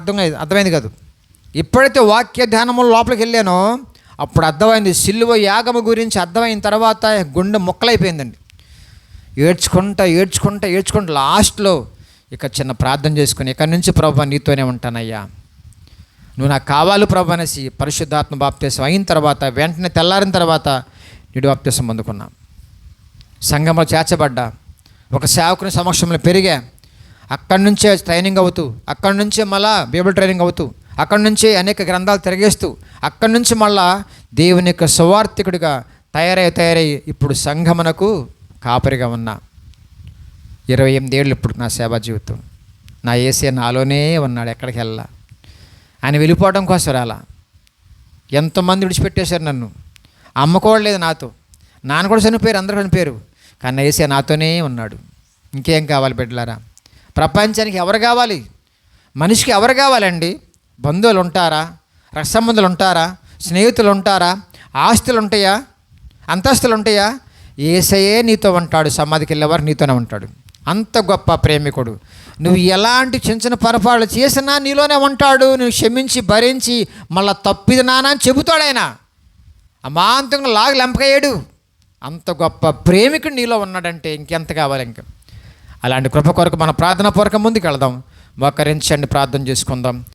అర్థమైంది కాదు. ఎప్పుడైతే వాక్య ధ్యానముల లోపలికి వెళ్ళానో అప్పుడు అర్థమైంది. సిలువ యాగము గురించి అర్థమైన తర్వాత గుండె మొక్కలైపోయిందండి. ఏడ్చుకుంటా లాస్ట్లో ఇక చిన్న ప్రార్థన చేసుకుని, ఇక్కడి నుంచి ప్రభువా నీతోనే ఉంటానయ్యా, నువ్వు నాకు కావాలి ప్రభు అనేసి పరిశుద్ధాత్మ బాప్తీసం అయిన తర్వాత వెంటనే తెల్లారిన తర్వాత నీటి బాప్తీసం పొందుకున్నాం. సంఘంలో చేర్చబడ్డా, ఒక సేవకుని సమక్షంలో పెరిగా. అక్కడి నుంచే ట్రైనింగ్ అవుతూ, అక్కడి నుంచే మళ్ళా బైబిల్ ట్రైనింగ్ అవుతూ, అక్కడి నుంచే అనేక గ్రంథాలు తిరిగేస్తూ, అక్కడి నుంచి మళ్ళా దేవుని యొక్క సువార్థికుడిగా తయారై ఇప్పుడు సంఘమునకు కాపరిగా ఉన్నా. 28 ఏళ్ళు ఇప్పుడు నా సేవా జీవితం. నా యేసే నాలోనే ఉన్నాడు, ఎక్కడికి వెళ్ళా. ఆయన వెళ్ళిపోవడం కోసం రాలా. ఎంతోమంది విడిచిపెట్టేశారు నన్ను. అమ్మకోవట్లేదు నాతో, నాన్న కూడా చనిపోయారు, అందరూ చనిపోయారు. కానీ నా యేసే నాతోనే ఉన్నాడు. ఇంకేం కావాలి బిడ్డలారా? ప్రపంచానికి ఎవరు కావాలి? మనిషికి ఎవరు కావాలండి? బంధువులు ఉంటారా? రక్త సంబంధులు ఉంటారా? స్నేహితులు ఉంటారా? ఆస్తులు ఉంటాయా? అంతస్తులు ఉంటాయా? యేసయ్యే నీతో ఉంటాడు. సమాధికి వెళ్ళేవారు నీతోనే ఉంటాడు. అంత గొప్ప ప్రేమికుడు. నువ్వు ఎలాంటి చిన్న చిన్న పొరపాట్లు చేసినా నీలోనే ఉంటాడు. నువ్వు క్షమించి భరించి మళ్ళీ తప్పిది నానా అని చెబుతాడు ఆయన. అమాంతంగా లాగి లెంపకయ్యాడు. అంత గొప్ప ప్రేమికుడు నీలో ఉన్నాడంటే ఇంకెంత కావాలి? ఇంకా అలాంటి కృప కొరకు మన ప్రార్థన పూర్వకం ముందుకు వెళదాం. మోకరించండి, ప్రార్థన చేసుకుందాం.